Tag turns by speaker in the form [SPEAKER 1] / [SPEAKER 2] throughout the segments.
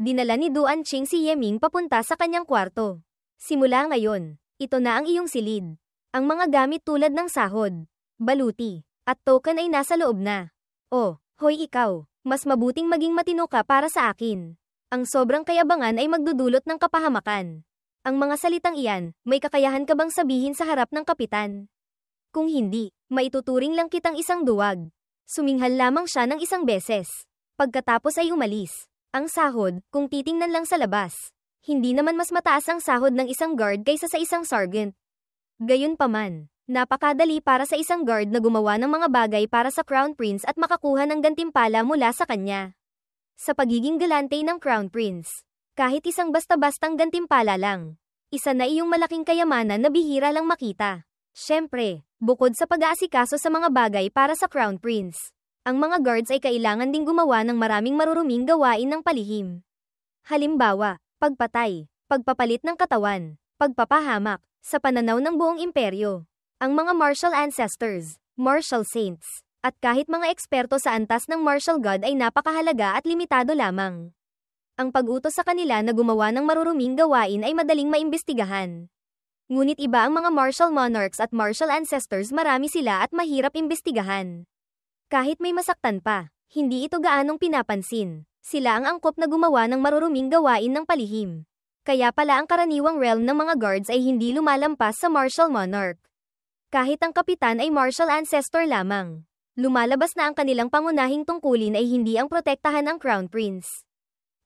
[SPEAKER 1] Dinala ni Duan Qing si Yeming papunta sa kanyang kwarto. Simula ngayon, ito na ang iyong silid. Ang mga gamit tulad ng sahod, baluti, at token ay nasa loob na. Oh, hoy ikaw, mas mabuting maging matino ka para sa akin. Ang sobrang kayabangan ay magdudulot ng kapahamakan. Ang mga salitang iyan, may kakayahan ka bang sabihin sa harap ng kapitan? Kung hindi, maituturing lang kitang isang duwag. Suminghal lamang siya ng isang beses. Pagkatapos ay umalis. Ang sahod, kung titingnan lang sa labas, hindi naman mas mataas ang sahod ng isang guard kaysa sa isang sergeant. Gayunpaman, napakadali para sa isang guard na gumawa ng mga bagay para sa Crown Prince at makakuha ng gantimpala mula sa kanya. Sa pagiging galante ng Crown Prince, kahit isang basta-bastang gantimpala lang, isa na iyong malaking kayamanan na bihira lang makita. Siyempre, bukod sa pag-aasikaso sa mga bagay para sa Crown Prince, ang mga guards ay kailangan ding gumawa ng maraming maruruming gawain ng palihim. Halimbawa, pagpatay, pagpapalit ng katawan, pagpapahamak, sa pananaw ng buong imperyo. Ang mga martial ancestors, martial saints, at kahit mga eksperto sa antas ng martial god ay napakahalaga at limitado lamang. Ang pag-utos sa kanila na gumawa ng maruruming gawain ay madaling maimbestigahan. Ngunit iba ang mga martial monarchs at martial ancestors, marami sila at mahirap imbestigahan. Kahit may masaktan pa, hindi ito gaanong pinapansin. Sila ang angkop na gumawa ng maruruming gawain ng palihim. Kaya pala ang karaniwang realm ng mga guards ay hindi lumalampas sa martial monarch. Kahit ang kapitan ay martial ancestor lamang. Lumalabas na ang kanilang pangunahing tungkulin ay hindi ang protektahan ang Crown Prince,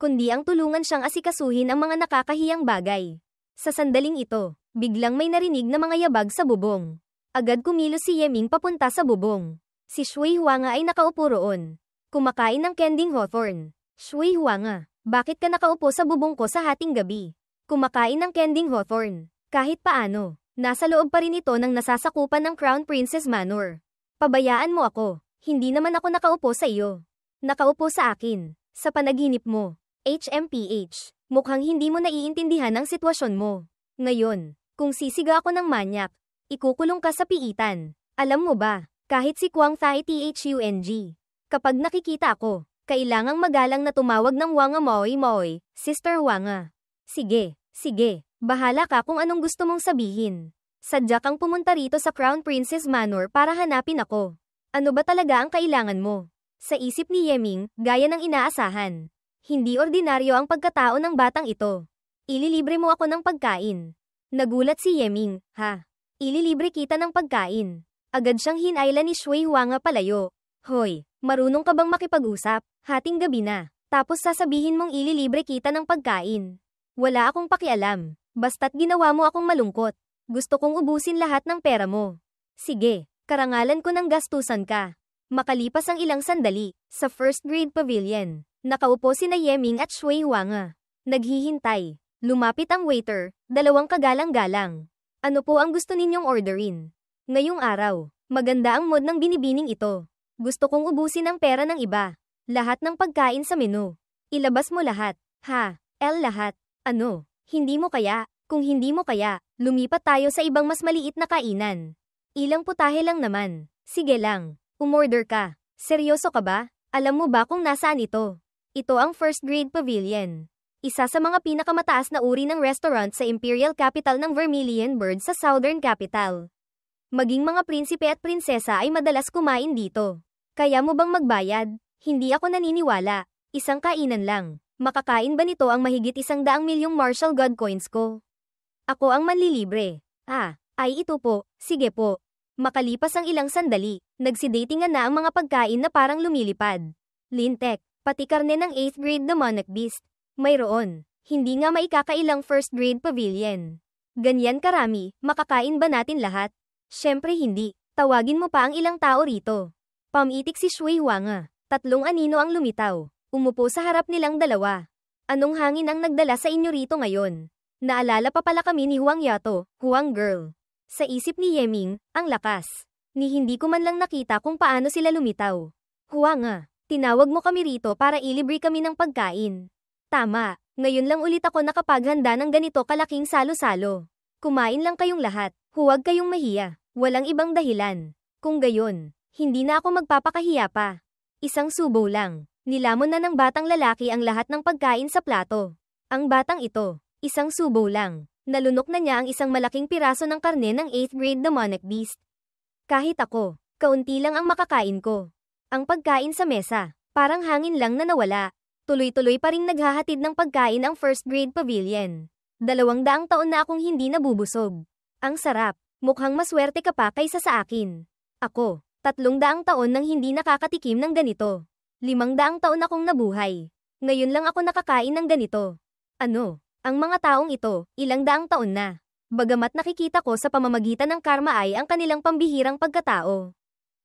[SPEAKER 1] kundi ang tulungan siyang asikasuhin ang mga nakakahiyang bagay. Sa sandaling ito, biglang may narinig na mga yabag sa bubong. Agad kumilos si Yeming papunta sa bubong. Si Shui Huanga ay nakaupo roon, kumakain ng kending hawthorn. Shui Huanga, bakit ka nakaupo sa bubong ko sa hating gabi? Kumakain ng kending hawthorn. Kahit paano, nasa loob pa rin ito ng nasasakupan ng Crown Princess Manor. Pabayaan mo ako, hindi naman ako nakaupo sa iyo. Nakaupo sa akin, sa panaginip mo. HMPH, mukhang hindi mo naiintindihan ang sitwasyon mo. Ngayon, kung sisiga ako ng manyak, ikukulong ka sa piitan. Alam mo ba? Kahit si Kwang Thai Thung, kapag nakikita ako, kailangang magalang na tumawag ng Wanga Moy Moy, Sister Wanga. Sige, bahala ka kung anong gusto mong sabihin. Sadya kang pumunta rito sa Crown Princess Manor para hanapin ako. Ano ba talaga ang kailangan mo? Sa isip ni Yeming, gaya ng inaasahan. Hindi ordinaryo ang pagkatao ng batang ito. Ililibre mo ako ng pagkain. Nagulat si Yeming, ha? Ililibre kita ng pagkain. Agad siyang hinayla ni Shui Huanga palayo. Hoy, marunong ka bang makipag-usap? Hating gabi na, tapos sasabihin mong ililibre kita ng pagkain. Wala akong pakialam, basta't ginawa mo akong malungkot. Gusto kong ubusin lahat ng pera mo. Sige, karangalan ko ng gastusan ka. Makalipas ang ilang sandali, sa first grade pavilion, nakaupo sina Yeming at Shui Huanga. Naghihintay. Lumapit ang waiter, dalawang kagalang-galang. Ano po ang gusto ninyong orderin? Ngayong araw, maganda ang mood ng binibining ito. Gusto kong ubusin ang pera ng iba. Lahat ng pagkain sa menu. Ilabas mo lahat. Ha, lahat. Ano, hindi mo kaya? Kung hindi mo kaya, lumipat tayo sa ibang mas maliit na kainan. Ilang putahe lang naman. Sige lang, umorder ka. Seryoso ka ba? Alam mo ba kung nasaan ito? Ito ang first grade pavilion. Isa sa mga pinakamataas na uri ng restaurant sa Imperial Capital ng Vermilion Bird sa Southern Capital. Maging mga prinsipe at prinsesa ay madalas kumain dito. Kaya mo bang magbayad? Hindi ako naniniwala. Isang kainan lang. Makakain ba nito ang mahigit 100 milyong martial god coins ko? Ako ang manlilibre. Ay ito po. Sige po. Makalipas ang ilang sandali, nagsidatingan na ang mga pagkain na parang lumilipad. Lintek, pati karne ng 8th grade demonic beast. Mayroon. Hindi nga maikakailang first grade pavilion. Ganyan karami, makakain ba natin lahat? Siyempre hindi. Tawagin mo pa ang ilang tao rito. Pamitik si Shui Huanga. 3 anino ang lumitaw. Umupo sa harap nilang dalawa. Anong hangin ang nagdala sa inyo rito ngayon? Naalala pa pala kami ni Huang Yato, Huang Girl. Sa isip ni Yeming, ang lakas. Ni hindi ko man lang nakita kung paano sila lumitaw. Huanga, tinawag mo kami rito para ilibre kami ng pagkain. Tama, ngayon lang ulit ako nakapaghanda ng ganito kalaking salo-salo. Kumain lang kayong lahat, huwag kayong mahiya, walang ibang dahilan. Kung gayon, hindi na ako magpapakahiya pa. Isang subo lang. Nilamon na ng batang lalaki ang lahat ng pagkain sa plato. Ang batang ito, isang subo lang. Nalunok na niya ang isang malaking piraso ng karne ng 8th grade demonic beast. Kahit ako, kaunti lang ang makakain ko. Ang pagkain sa mesa, parang hangin lang na nawala. Tuloy-tuloy pa ring naghahatid ng pagkain ang first grade pavilion. 200 taon na akong hindi nabubusog. Ang sarap, mukhang maswerte ka pa kaysa sa akin. Ako, 300 taon nang hindi nakakatikim ng ganito. 500 taon akong nabuhay. Ngayon lang ako nakakain ng ganito. Ano? Ang mga taong ito, ilang daang taon na. Bagamat nakikita ko sa pamamagitan ng karma ay ang kanilang pambihirang pagkatao.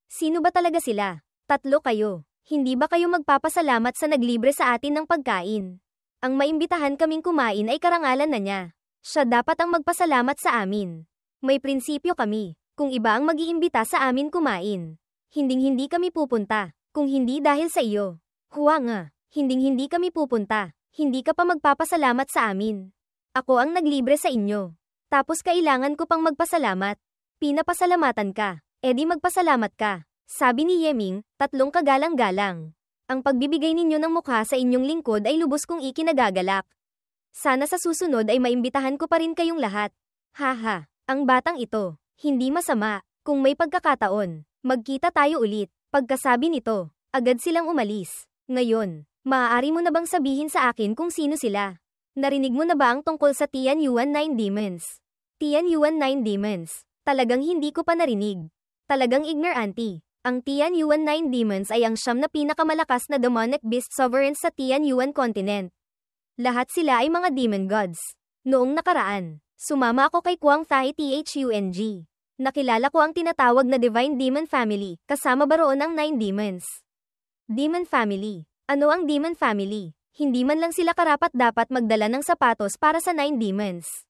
[SPEAKER 1] Sino ba talaga sila? 3 kayo. Hindi ba kayo magpapasalamat sa naglibre sa atin ng pagkain? Ang maimbitahan kaming kumain ay karangalan na niya. Siya dapat ang magpasalamat sa amin. May prinsipyo kami. Kung iba ang mag-iimbita sa amin kumain, hinding-hindi kami pupunta. Kung hindi dahil sa iyo. Huwag hinding-hindi kami pupunta. Hindi ka pa magpapasalamat sa amin. Ako ang naglibre sa inyo. Tapos kailangan ko pang magpasalamat. Pinapasalamatan ka. Edi magpasalamat ka. Sabi ni Yeming, 3 kagalang-galang. Ang pagbibigay ninyo ng mukha sa inyong lingkod ay lubos kong ikinagagalak. Sana sa susunod ay maimbitahan ko pa rin kayong lahat. Haha, ang batang ito, hindi masama. Kung may pagkakataon, magkita tayo ulit. Pagkasabi nito, agad silang umalis. Ngayon, maaari mo na bang sabihin sa akin kung sino sila? Narinig mo na ba ang tungkol sa Tianyuan 9 Demons? Tianyuan 9 Demons. Talagang hindi ko pa narinig. Talagang ignorante. Ang Tianyuan 9 Demons ay ang 9 na pinakamalakas na demonic beast sovereigns sa Tianyuan continent. Lahat sila ay mga demon gods. Noong nakaraan, sumama ako kay Kwang Thai Thung. Nakilala ko ang tinatawag na Divine Demon Family, kasama ba roon ang 9 demons? Demon Family. Ano ang Demon Family? Hindi man lang sila karapat-dapat magdala ng sapatos para sa 9 demons.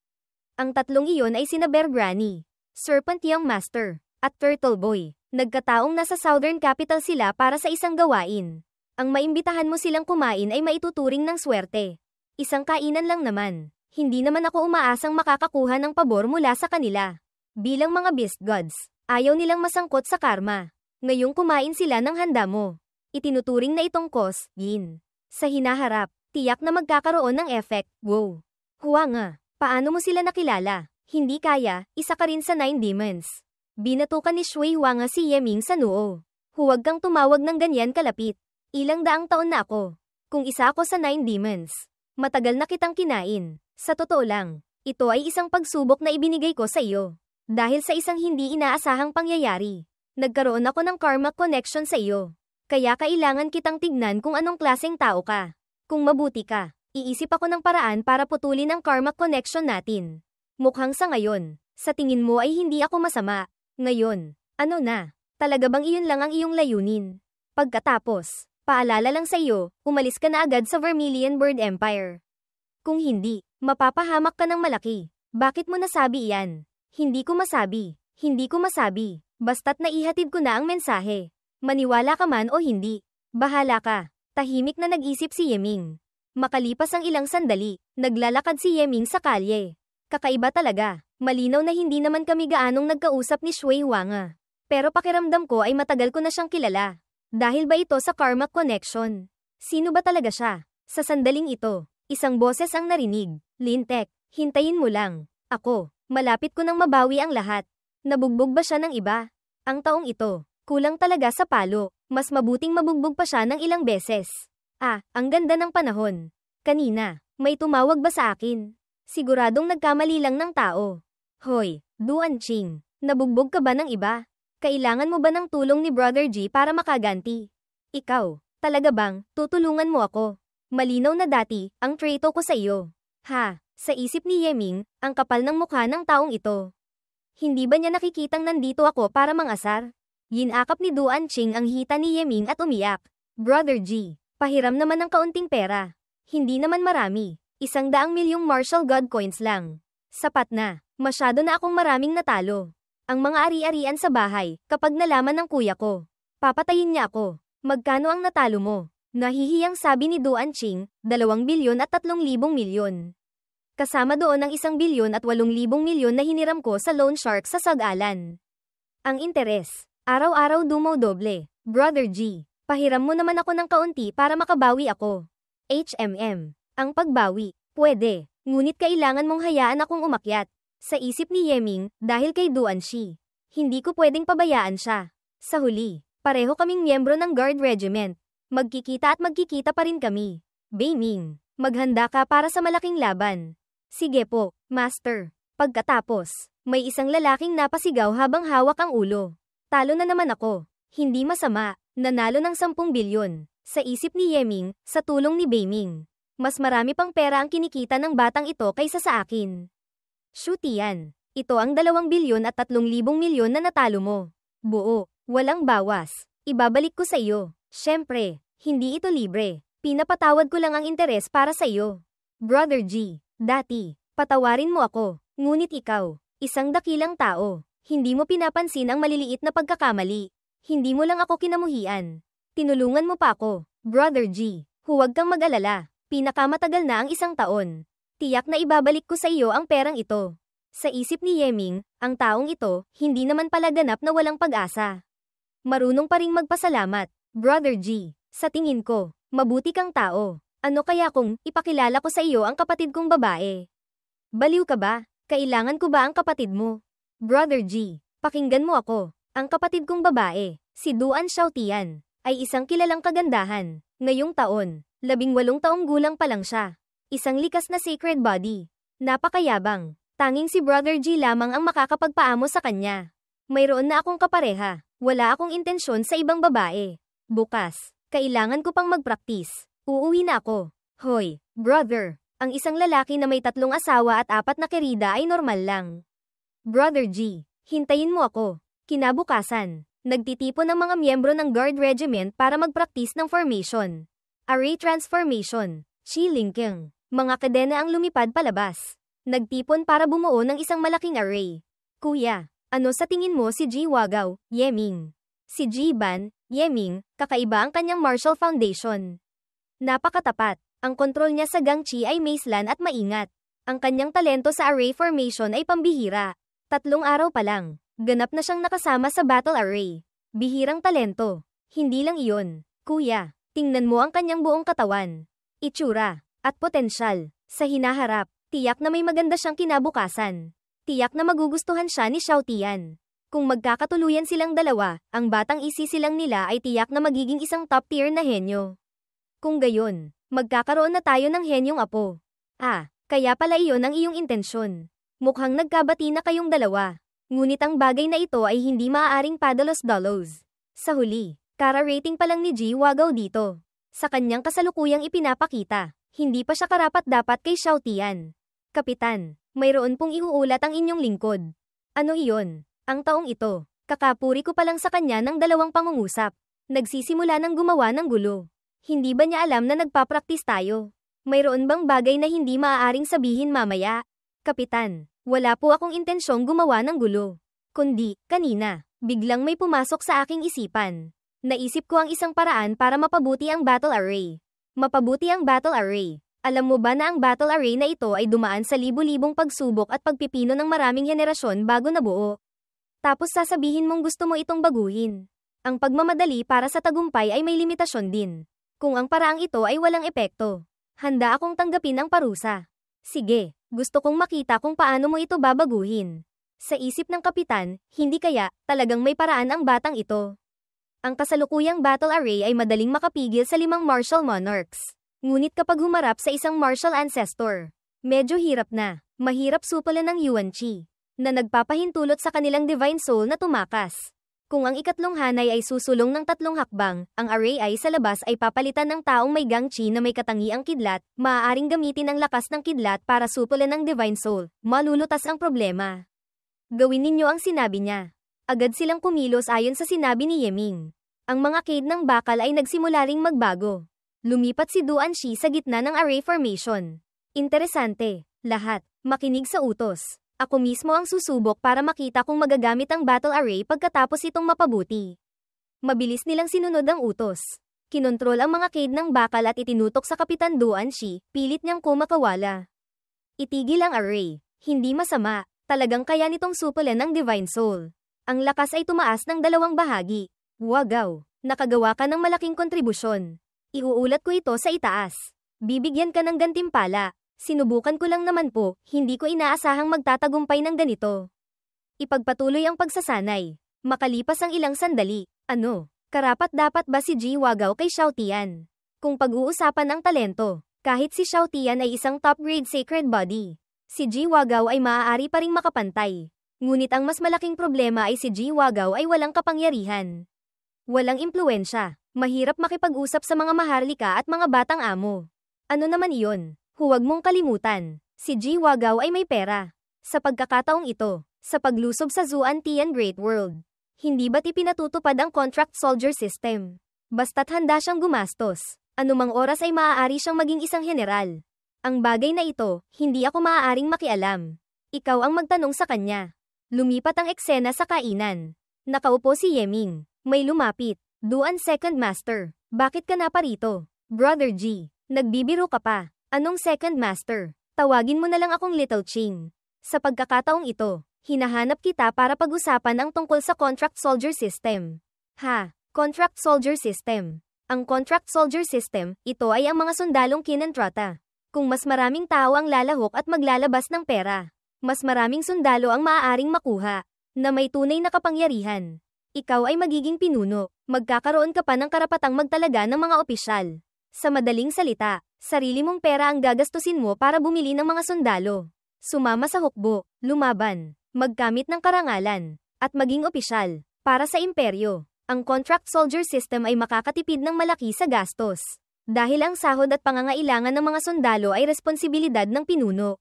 [SPEAKER 1] Ang 3 iyon ay sina Bear Granny, Serpent Young Master, at Turtle Boy. Nagkataong nasa Southern Capital sila para sa isang gawain. Ang maimbitahan mo silang kumain ay maituturing ng swerte. Isang kainan lang naman. Hindi naman ako umaasang makakakuha ng pabor mula sa kanila. Bilang mga beast gods, ayaw nilang masangkot sa karma. Ngayong kumain sila ng handa mo. Itinuturing na itong yin. Sa hinaharap, tiyak na magkakaroon ng effect. Wow. Huwag paano mo sila nakilala? Hindi kaya, isa ka rin sa 9 demons. Binatukan ni Shui Huang si Yeming sa noo. Huwag kang tumawag ng ganyan kalapit. Ilang daang taon na ako. Kung isa ako sa 9 demons, matagal na kitang kinain. Sa totoo lang, ito ay isang pagsubok na ibinigay ko sa iyo. Dahil sa isang hindi inaasahang pangyayari, nagkaroon ako ng karma connection sa iyo. Kaya kailangan kitang tignan kung anong klaseng tao ka. Kung mabuti ka, iisip ako ng paraan para putulin ang karma connection natin. Mukhang sa ngayon, sa tingin mo ay hindi ako masama. Ngayon, ano na? Talaga bang iyon lang ang iyong layunin? Pagkatapos, paalala lang sa iyo, umalis ka na agad sa Vermilion Bird Empire. Kung hindi, mapapahamak ka ng malaki. Bakit mo nasabi iyan? Hindi ko masabi. Hindi ko masabi. Basta't naihatid ko na ang mensahe. Maniwala ka man o hindi. Bahala ka. Tahimik na nag-isip si Yeming. Makalipas ang ilang sandali, naglalakad si Yeming sa kalye. Kakaiba talaga. Malinaw na hindi naman kami gaanong nagkausap ni Shui Huang. Pero pakiramdam ko ay matagal ko na siyang kilala. Dahil ba ito sa karma connection? Sino ba talaga siya? Sa sandaling ito, isang boses ang narinig. Lintek, hintayin mo lang. Ako, malapit ko nang mabawi ang lahat. Nabugbog ba siya ng iba? Ang taong ito, kulang talaga sa palo. Mas mabuting mabugbog pa siya ng ilang beses. Ang ganda ng panahon. Kanina, may tumawag ba sa akin? Siguradong nagkamali lang ng tao. Hoy, Duan Ching, nabugbog ka ba ng iba? Kailangan mo ba ng tulong ni Brother G para makaganti? Ikaw, talaga bang, tutulungan mo ako? Malinaw na dati, ang trato ko sa iyo. Sa isip ni Yeming, ang kapal ng mukha ng taong ito. Hindi ba niya nakikitang nandito ako para mangasar? Ginakap ni Duan Ching ang hita ni Yeming at umiyak. Brother G, pahiram naman ng kaunting pera. Hindi naman marami. 100 milyong martial god coins lang. Sapat na. Masyado na akong maraming natalo. Ang mga ari-arian sa bahay, kapag nalaman ng kuya ko, papatayin niya ako. Magkano ang natalo mo? Nahihiyang sabi ni Duan Ching, 2 bilyon at 3,000 milyon. Kasama doon ang 1 bilyon at 8,000 milyon na hiniram ko sa loan shark sa Sag-Alan. Ang interes, araw-araw dumodoble. Brother G, Pahiram mo naman ako ng kaunti para makabawi ako. Ang pagbawi, pwede, ngunit kailangan mong hayaan akong umakyat. Sa isip ni Yeming, dahil kay Duan Shi, hindi ko pwedeng pabayaan siya. Sa huli, pareho kaming miyembro ng guard regiment. Magkikita at magkikita pa rin kami. Beiming, maghanda ka para sa malaking laban. Sige po, Master. Pagkatapos, may isang lalaking napasigaw habang hawak ang ulo. Talo na naman ako. Hindi masama, nanalo ng 10 bilyon. Sa isip ni Yeming, sa tulong ni Beiming. Mas marami pang pera ang kinikita ng batang ito kaysa sa akin. Shutian, ito ang 2 bilyon at 3,000 milyon na natalo mo. Buo, walang bawas. Ibabalik ko sa iyo. Syempre, hindi ito libre. Pinapatawad ko lang ang interes para sa iyo. Brother G, dati, patawarin mo ako. Ngunit ikaw, isang dakilang tao. Hindi mo pinapansin ang maliliit na pagkakamali. Hindi mo lang ako kinamuhian. Tinulungan mo pa ako. Brother G, huwag kang mag-alala. Pinakamatagal na ang 1 taon. Tiyak na ibabalik ko sa iyo ang perang ito. Sa isip ni Yeming, ang taong ito, hindi naman pala ganap na walang pag-asa. Marunong pa ring magpasalamat. Brother G, sa tingin ko, mabuti kang tao. Ano kaya kung ipakilala ko sa iyo ang kapatid kong babae? Baliw ka ba? Kailangan ko ba ang kapatid mo? Brother G, pakinggan mo ako. Ang kapatid kong babae, si Duan Xiaotian, ay isang kilalang kagandahan. Ngayong taon, 18 taong gulang pa lang siya. Isang likas na sacred body. Napakayabang. Tanging si Brother G lamang ang makakapagpaamo sa kanya. Mayroon na akong kapareha. Wala akong intensyon sa ibang babae. Bukas, kailangan ko pang magpraktis. Uuwi na ako. Hoy, brother. Ang isang lalaki na may 3 asawa at 4 na kerida ay normal lang. Brother G, hintayin mo ako. Kinabukasan, nagtitipon ng mga miyembro ng guard regiment para magpraktis ng formation. Array transformation. Chi Linking. Mga kadena ang lumipad palabas. Nagtipon para bumuo ng isang malaking array. Kuya, ano sa tingin mo si Ji Wagao, Yeming? Si Ji Ban, Yeming, kakaiba ang kanyang martial foundation. Napakatapat. Ang kontrol niya sa Gangchi ay maislan at maingat. Ang kanyang talento sa array formation ay pambihira. 3 araw pa lang, ganap na siyang nakasama sa battle array. Bihirang talento. Hindi lang iyon. Kuya, tingnan mo ang kanyang buong katawan. Itsura, at potensyal. Sa hinaharap, tiyak na may maganda siyang kinabukasan. Tiyak na magugustuhan siya ni Xiaotian. Kung magkakatuluyan silang dalawa, ang batang isisilang nila ay tiyak na magiging isang top tier na henyo. Kung gayon, magkakaroon na tayo ng henyong apo. Kaya pala iyon ang iyong intensyon. Mukhang nagkabati na kayong dalawa. Ngunit ang bagay na ito ay hindi maaaring padalos-dalos. Sa huli, kara-rating pa lang ni Ji Wagao dito. Sa kanyang kasalukuyang ipinapakita, hindi pa siya karapat-dapat kay Xiaotian. Kapitan, mayroon pong iuulat ang inyong lingkod. Ano iyon? Ang taong ito, kakapuri ko pa lang sa kanya ng 2 pangungusap. Nagsisimula ng gumawa ng gulo. Hindi ba niya alam na nagpapraktis tayo? Mayroon bang bagay na hindi maaaring sabihin mamaya? Kapitan, wala po akong intensyong gumawa ng gulo. Kundi, kanina, biglang may pumasok sa aking isipan. Naisip ko ang isang paraan para mapabuti ang battle array. Mapabuti ang battle array. Alam mo ba na ang battle array na ito ay dumaan sa libu-libong pagsubok at pagpipino ng maraming henerasyon bago nabuo? Tapos sasabihin mong gusto mo itong baguhin. Ang pagmamadali para sa tagumpay ay may limitasyon din. Kung ang paraang ito ay walang epekto, handa akong tanggapin ang parusa. Sige, gusto kong makita kung paano mo ito babaguhin. Sa isip ng kapitan, hindi kaya talagang may paraan ang batang ito. Ang kasalukuyang battle array ay madaling makapigil sa 5 martial monarchs. Ngunit kapag humarap sa isang martial ancestor, medyo hirap na. Mahirap supalan ng Yuan Qi, na nagpapahintulot sa kanilang divine soul na tumakas. Kung ang ikatlong hanay ay susulong ng 3 hakbang, ang array ay sa labas ay papalitan ng taong may Gangchi na may katangiang kidlat, maaaring gamitin ang lakas ng kidlat para supulan ng divine soul. Malulutas ang problema. Gawin ninyo ang sinabi niya. Agad silang kumilos ayon sa sinabi ni Yeming. Ang mga cade ng bakal ay nagsimula ring magbago. Lumipat si Duan Shi sa gitna ng array formation. Interesante. Lahat, makinig sa utos. Ako mismo ang susubok para makita kung magagamit ang battle array pagkatapos itong mapabuti. Mabilis nilang sinunod ang utos. Kinontrol ang mga cade ng bakal at itinutok sa Kapitan Duan Shi, pilit niyang kumakawala. Itigil ang array. Hindi masama. Talagang kaya nitong supulan ng divine soul. Ang lakas ay tumaas ng 2 bahagi. Wagaw. Nakagawa ka ng malaking kontribusyon. Iuulat ko ito sa itaas. Bibigyan ka ng gantimpala. Sinubukan ko lang naman po, hindi ko inaasahang magtatagumpay ng ganito. Ipagpatuloy ang pagsasanay. Makalipas ang ilang sandali. Ano? Karapat-dapat ba si Ji Wagao kay Xiao Tian? Kung pag-uusapan ang talento, kahit si Xiao Tian ay isang top-grade sacred body, si Ji Wagao ay maaari pa ring makapantay. Ngunit ang mas malaking problema ay si Ji Wagao ay walang kapangyarihan. Walang impluwensya. Mahirap makipag-usap sa mga maharlika at mga batang amo. Ano naman iyon? Huwag mong kalimutan. Si Ji Wagao ay may pera. Sa pagkakataong ito, sa paglusob sa Zuan Tian Great World, hindi ba't ipinatutupad ang contract soldier system? Basta't handa siyang gumastos, anumang oras ay maaari siyang maging isang general. Ang bagay na ito, hindi ako maaaring makialam. Ikaw ang magtanong sa kanya. Lumipat ang eksena sa kainan. Nakaupo si Yeming. May lumapit. Duan Second Master. Bakit ka na parito? Brother G. Nagbibiro ka pa. Anong Second Master? Tawagin mo na lang akong Little Ching. Sa pagkakataong ito, hinahanap kita para pag-usapan ang tungkol sa contract soldier system. Contract soldier system. Ang contract soldier system, ito ay ang mga sundalong kinontrata. Kung mas maraming tao ang lalahok at maglalabas ng pera, mas maraming sundalo ang maaaring makuha, na may tunay na kapangyarihan. Ikaw ay magiging pinuno, magkakaroon ka pa ng karapatang magtalaga ng mga opisyal. Sa madaling salita, sarili mong pera ang gagastusin mo para bumili ng mga sundalo. Sumama sa hukbo, lumaban, magkamit ng karangalan, at maging opisyal, para sa imperyo. Ang contract soldier system ay makakatipid ng malaki sa gastos. Dahil ang sahod at pangangailangan ng mga sundalo ay responsibilidad ng pinuno.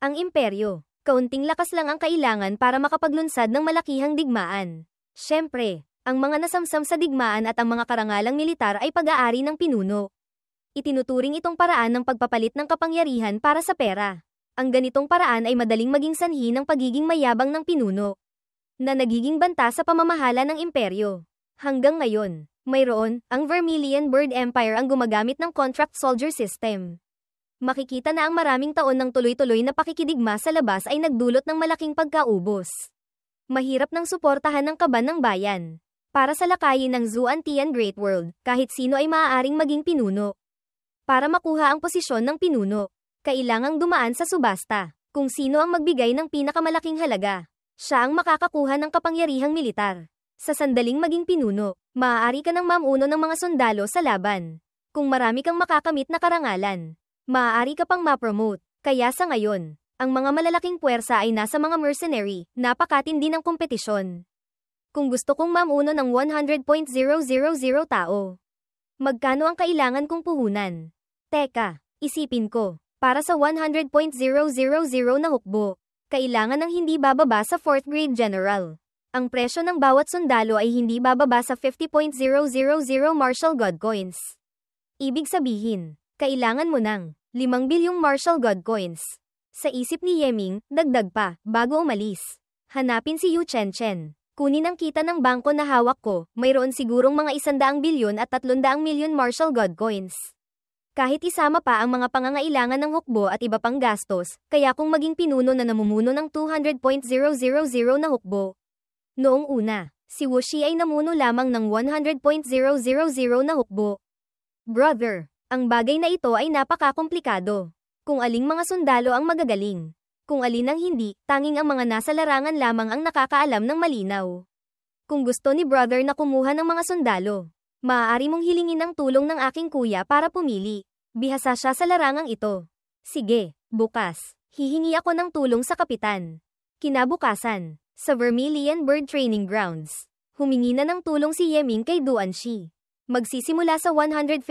[SPEAKER 1] Ang imperyo, kaunting lakas lang ang kailangan para makapaglunsad ng malakihang digmaan. Siyempre, ang mga nasamsam sa digmaan at ang mga karangalang militar ay pag-aari ng pinuno. Itinuturing itong paraan ng pagpapalit ng kapangyarihan para sa pera. Ang ganitong paraan ay madaling maging sanhi ng pagiging mayabang ng pinuno, na nagiging banta sa pamamahala ng imperyo. Hanggang ngayon, mayroon, ang Vermilion Bird Empire ang gumagamit ng contract soldier system. Makikita na ang maraming taon ng tuloy-tuloy na pakikidigma sa labas ay nagdulot ng malaking pagkaubos. Mahirap nang suportahan ng kaban ng bayan. Para sa lakayin ng Zuan Tian Great World, kahit sino ay maaaring maging pinuno. Para makuha ang posisyon ng pinuno, kailangang dumaan sa subasta. Kung sino ang magbigay ng pinakamalaking halaga, siya ang makakakuha ng kapangyarihang militar. Sa sandaling maging pinuno, maaari ka ng mamuno ng mga sundalo sa laban. Kung marami kang makakamit na karangalan, maaari ka pang ma-promote. Kaya sa ngayon, ang mga malalaking puwersa ay nasa mga mercenary, napakatindi ng kompetisyon. Kung gusto kong mamuno ng 100.000 tao, magkano ang kailangan kong puhunan? Teka, isipin ko, para sa 100.000 na hukbo, kailangan ng hindi bababa sa 4th grade general. Ang presyo ng bawat sundalo ay hindi bababa sa 50.000 martial god coins. Ibig sabihin, kailangan mo ng 5 bilyong martial god coins. Sa isip ni Yeming, dagdag pa, bago umalis. Hanapin si Yu Chen. Kunin ang kita ng bangko na hawak ko, mayroon sigurong mga 100 bilyon at 300 milyon martial god coins. Kahit isama pa ang mga pangangailangan ng hukbo at iba pang gastos, kaya kung maging pinuno na namumuno ng 200.000 na hukbo. Noong una, si Wuxi ay namuno lamang ng 100.000 na hukbo. Brother, ang bagay na ito ay napakakomplikado. Kung aling mga sundalo ang magagaling. Kung alin ang hindi, tanging ang mga nasa larangan lamang ang nakakaalam ng malinaw. Kung gusto ni brother na kumuha ng mga sundalo, maaari mong hilingin ang tulong ng aking kuya para pumili. Bihasa siya sa larangang ito. Sige, bukas, hihingi ako ng tulong sa kapitan. Kinabukasan, sa Vermilion Bird Training Grounds, humingi na ng tulong si Yeming kay Duan Shi. Magsisimula sa 150.000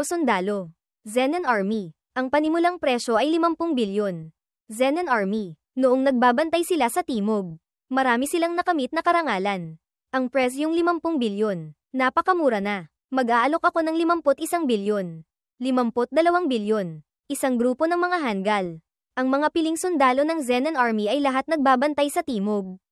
[SPEAKER 1] sundalo. Zenon Army. Ang panimulang presyo ay 50 bilyon. Zenon Army. Noong nagbabantay sila sa timog, marami silang nakamit na karangalan. Ang presyong 50 bilyon. Napakamura na. Mag-aalok ako ng 51 bilyon. 52 bilyon. Isang grupo ng mga Hangul. Ang mga piling sundalo ng Zenon Army ay lahat nagbabantay sa timog.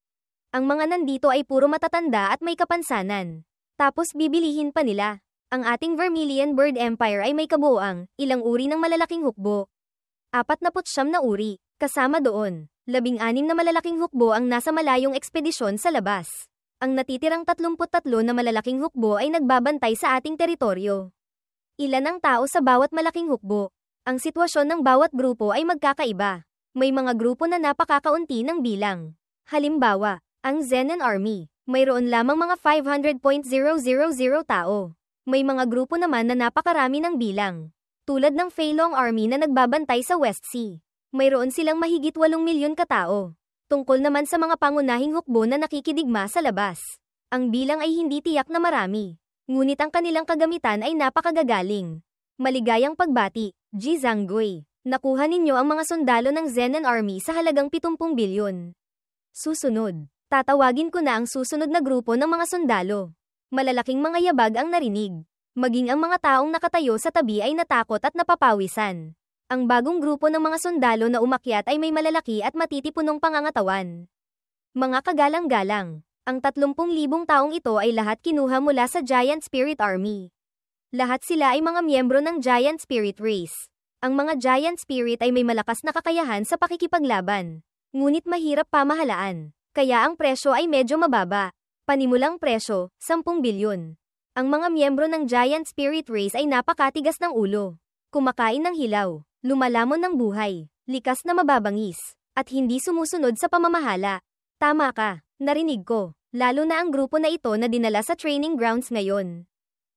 [SPEAKER 1] Ang mga nandito ay puro matatanda at may kapansanan. Tapos bibilihin pa nila. Ang ating Vermilion Bird Empire ay may kabuuang, ilang uri ng malalaking hukbo. 49 na uri, kasama doon, 16 na malalaking hukbo ang nasa malayong ekspedisyon sa labas. Ang natitirang 33 na malalaking hukbo ay nagbabantay sa ating teritoryo. Ilan ang tao sa bawat malaking hukbo? Ang sitwasyon ng bawat grupo ay magkakaiba. May mga grupo na napakakaunti ng bilang. Halimbawa, ang Zenon Army. Mayroon lamang mga 500.000 tao. May mga grupo naman na napakarami ng bilang. Tulad ng Feilong Army na nagbabantay sa West Sea. Mayroon silang mahigit 8 milyon katao. Tungkol naman sa mga pangunahing hukbo na nakikidigma sa labas. Ang bilang ay hindi tiyak na marami. Ngunit ang kanilang kagamitan ay napakagagaling. Maligayang pagbati, Ji Zhangui. Nakuha ninyo ang mga sundalo ng Zenon Army sa halagang 70 bilyon. Susunod. Tatawagin ko na ang susunod na grupo ng mga sundalo. Malalaking mga yabag ang narinig. Maging ang mga taong nakatayo sa tabi ay natakot at napapawisan. Ang bagong grupo ng mga sundalo na umakyat ay may malalaki at matitipunong pangangatawan. Mga kagalang-galang, ang 30,000 taong ito ay lahat kinuha mula sa Giant Spirit Army. Lahat sila ay mga miyembro ng Giant Spirit Race. Ang mga Giant Spirit ay may malakas na kakayahan sa pakikipaglaban. Ngunit mahirap pamahalaan, kaya ang presyo ay medyo mababa. Panimulang presyo, 10 bilyon. Ang mga miyembro ng Giant Spirit Race ay napakatigas ng ulo. Kumakain ng hilaw, lumalamon ng buhay, likas na mababangis, at hindi sumusunod sa pamamahala. Tama ka, narinig ko, lalo na ang grupo na ito na dinala sa training grounds ngayon.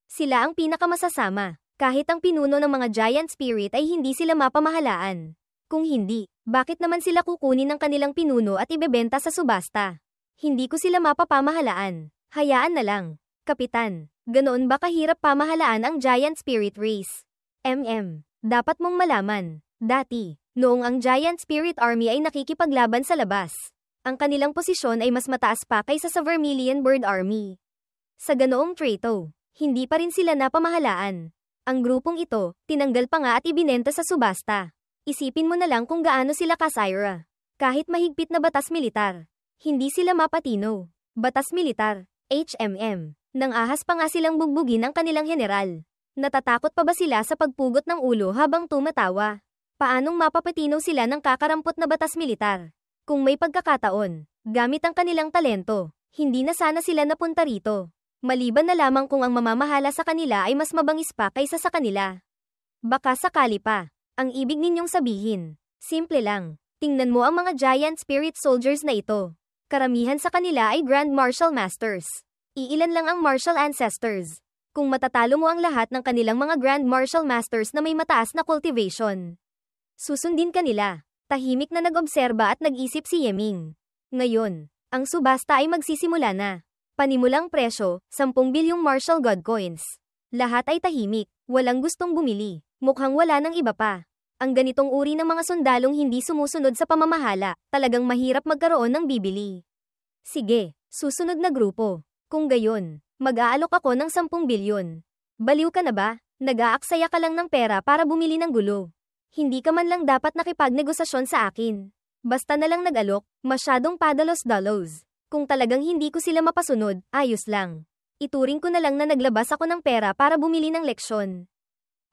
[SPEAKER 1] Sila ang pinakamasasama, kahit ang pinuno ng mga Giant Spirit ay hindi sila mapamahalaan. Kung hindi, bakit naman sila kukunin ng kanilang pinuno at ibebenta sa subasta? Hindi ko sila mapapamahalaan, hayaan na lang. Kapitan, ganoon ba kahirap pamahalaan ang Giant Spirit Race? Dapat mong malaman, dati, noong ang Giant Spirit Army ay nakikipaglaban sa labas, ang kanilang posisyon ay mas mataas pa kaysa sa Vermilion Bird Army. Sa ganoong treato, hindi pa rin sila napamahalaan. Ang grupong ito, tinanggal pa nga at ibinenta sa subasta. Isipin mo na lang kung gaano sila kasira. Kahit mahigpit na batas militar, hindi sila mapatino. Batas militar, HMM. Nang ahas pa nga silang bugbugin ang kanilang general. Natatakot pa ba sila sa pagpugot ng ulo habang tumatawa? Paanong mapapatinaw sila ng kakarampot na batas militar? Kung may pagkakataon, gamit ang kanilang talento, hindi na sana sila napunta rito. Maliban na lamang kung ang mamamahala sa kanila ay mas mabangis pa kaysa sa kanila. Baka sakali pa. Ang ibig ninyong sabihin, simple lang. Tingnan mo ang mga Giant Spirit Soldiers na ito. Karamihan sa kanila ay Grand Martial Masters. Iilan lang ang martial ancestors. Kung matatalo mo ang lahat ng kanilang mga Grand Martial Masters na may mataas na cultivation, susundin ka nila. Tahimik na nag-obserba at nag-isip si Yeming. Ngayon, ang subasta ay magsisimula na. Panimulang presyo, 10 bilyong martial god coins. Lahat ay tahimik, walang gustong bumili. Mukhang wala nang iba pa. Ang ganitong uri ng mga sundalong hindi sumusunod sa pamamahala, talagang mahirap magkaroon ng bibili. Sige, susunod na grupo. Kung gayon, mag-aalok ako ng 10 bilyon. Baliw ka na ba? Nag-aaksaya ka lang ng pera para bumili ng gulo. Hindi ka man lang dapat nakipagnegosasyon sa akin. Basta na lang nag-alok, masyadong padalos-dalos. Kung talagang hindi ko sila mapasunod, ayos lang. Ituring ko na lang na naglabas ako ng pera para bumili ng leksyon.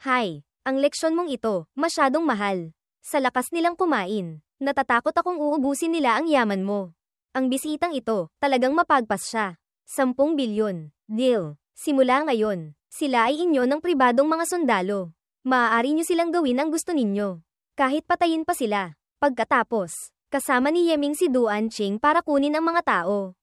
[SPEAKER 1] Hay, ang leksyon mong ito, masyadong mahal. Sa lakas nilang kumain, natatakot akong uubusin nila ang yaman mo. Ang bisitang ito, talagang mapagpas siya. 10 bilyon. Deal. Simula ngayon, sila ay inyo ng pribadong mga sundalo. Maaari nyo silang gawin ang gusto ninyo. Kahit patayin pa sila. Pagkatapos, kasama ni Yeming si Duan Qing para kunin ang mga tao.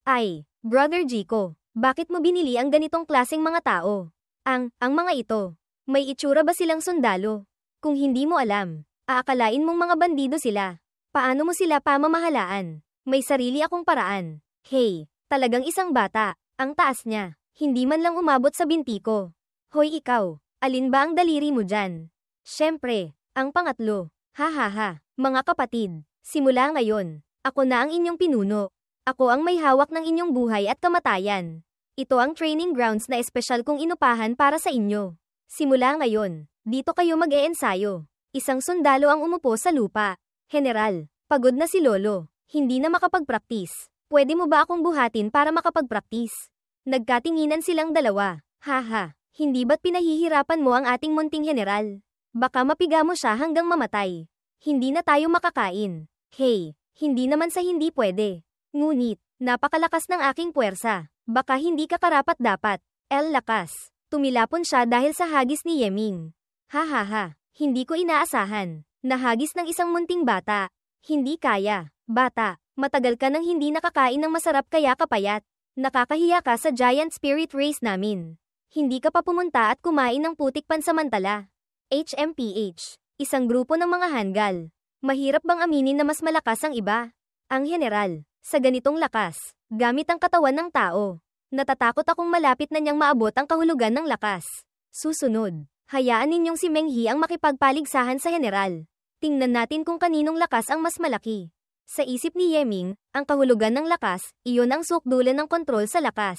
[SPEAKER 1] Ay, Brother Jiko, bakit mo binili ang ganitong klaseng mga tao? Ang mga ito, may itsura ba silang sundalo? Kung hindi mo alam, aakalain mong mga bandido sila. Paano mo sila pamamahalaan? May sarili akong paraan. Hey, talagang isang bata. Ang taas niya, hindi man lang umabot sa binti ko. Hoy ikaw, alin ba ang daliri mo dyan? Siyempre, ang pangatlo. Ha ha ha, mga kapatid, simula ngayon, ako na ang inyong pinuno. Ako ang may hawak ng inyong buhay at kamatayan. Ito ang training grounds na espesyal kong inupahan para sa inyo. Simula ngayon, dito kayo mag-e-ensayo. Isang sundalo ang umupo sa lupa. General, pagod na si Lolo. Hindi na makapag-praktis. Pwede mo ba akong buhatin para makapag-praktis? Nagkatinginan silang dalawa. Haha, hindi ba't pinahihirapan mo ang ating munting general? Baka mapiga mo siya hanggang mamatay. Hindi na tayo makakain. Hey, hindi naman sa hindi pwede. Ngunit, Napakalakas ng aking puwersa. Baka hindi ka karapat-dapat. Lakas. Tumilapon siya dahil sa hagis ni Yeming. Hahaha. Hindi ko inaasahan. Nahagis ng isang munting bata. Hindi kaya. Bata, matagal ka nang hindi nakakain ng masarap kaya kapayat. Nakakahiya ka sa giant spirit race namin. Hindi ka pa pumunta at kumain ng putik pansamantala. HMPH. Isang grupo ng mga hanggal. Mahirap bang aminin na mas malakas ang iba? Ang general. Sa ganitong lakas, gamit ang katawan ng tao. Natatakot akong malapit na niyang maabot ang kahulugan ng lakas. Susunod, hayaan ninyong si Meng He ang makipagpaligsahan sa general. Tingnan natin kung kaninong lakas ang mas malaki. Sa isip ni Yeming, ang kahulugan ng lakas, iyon ang sukdulan ng kontrol sa lakas.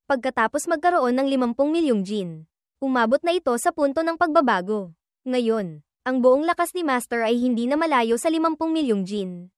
[SPEAKER 1] Pagkatapos magkaroon ng 50 milyong jin, umabot na ito sa punto ng pagbabago. Ngayon, ang buong lakas ni Master ay hindi na malayo sa 50 milyong jin.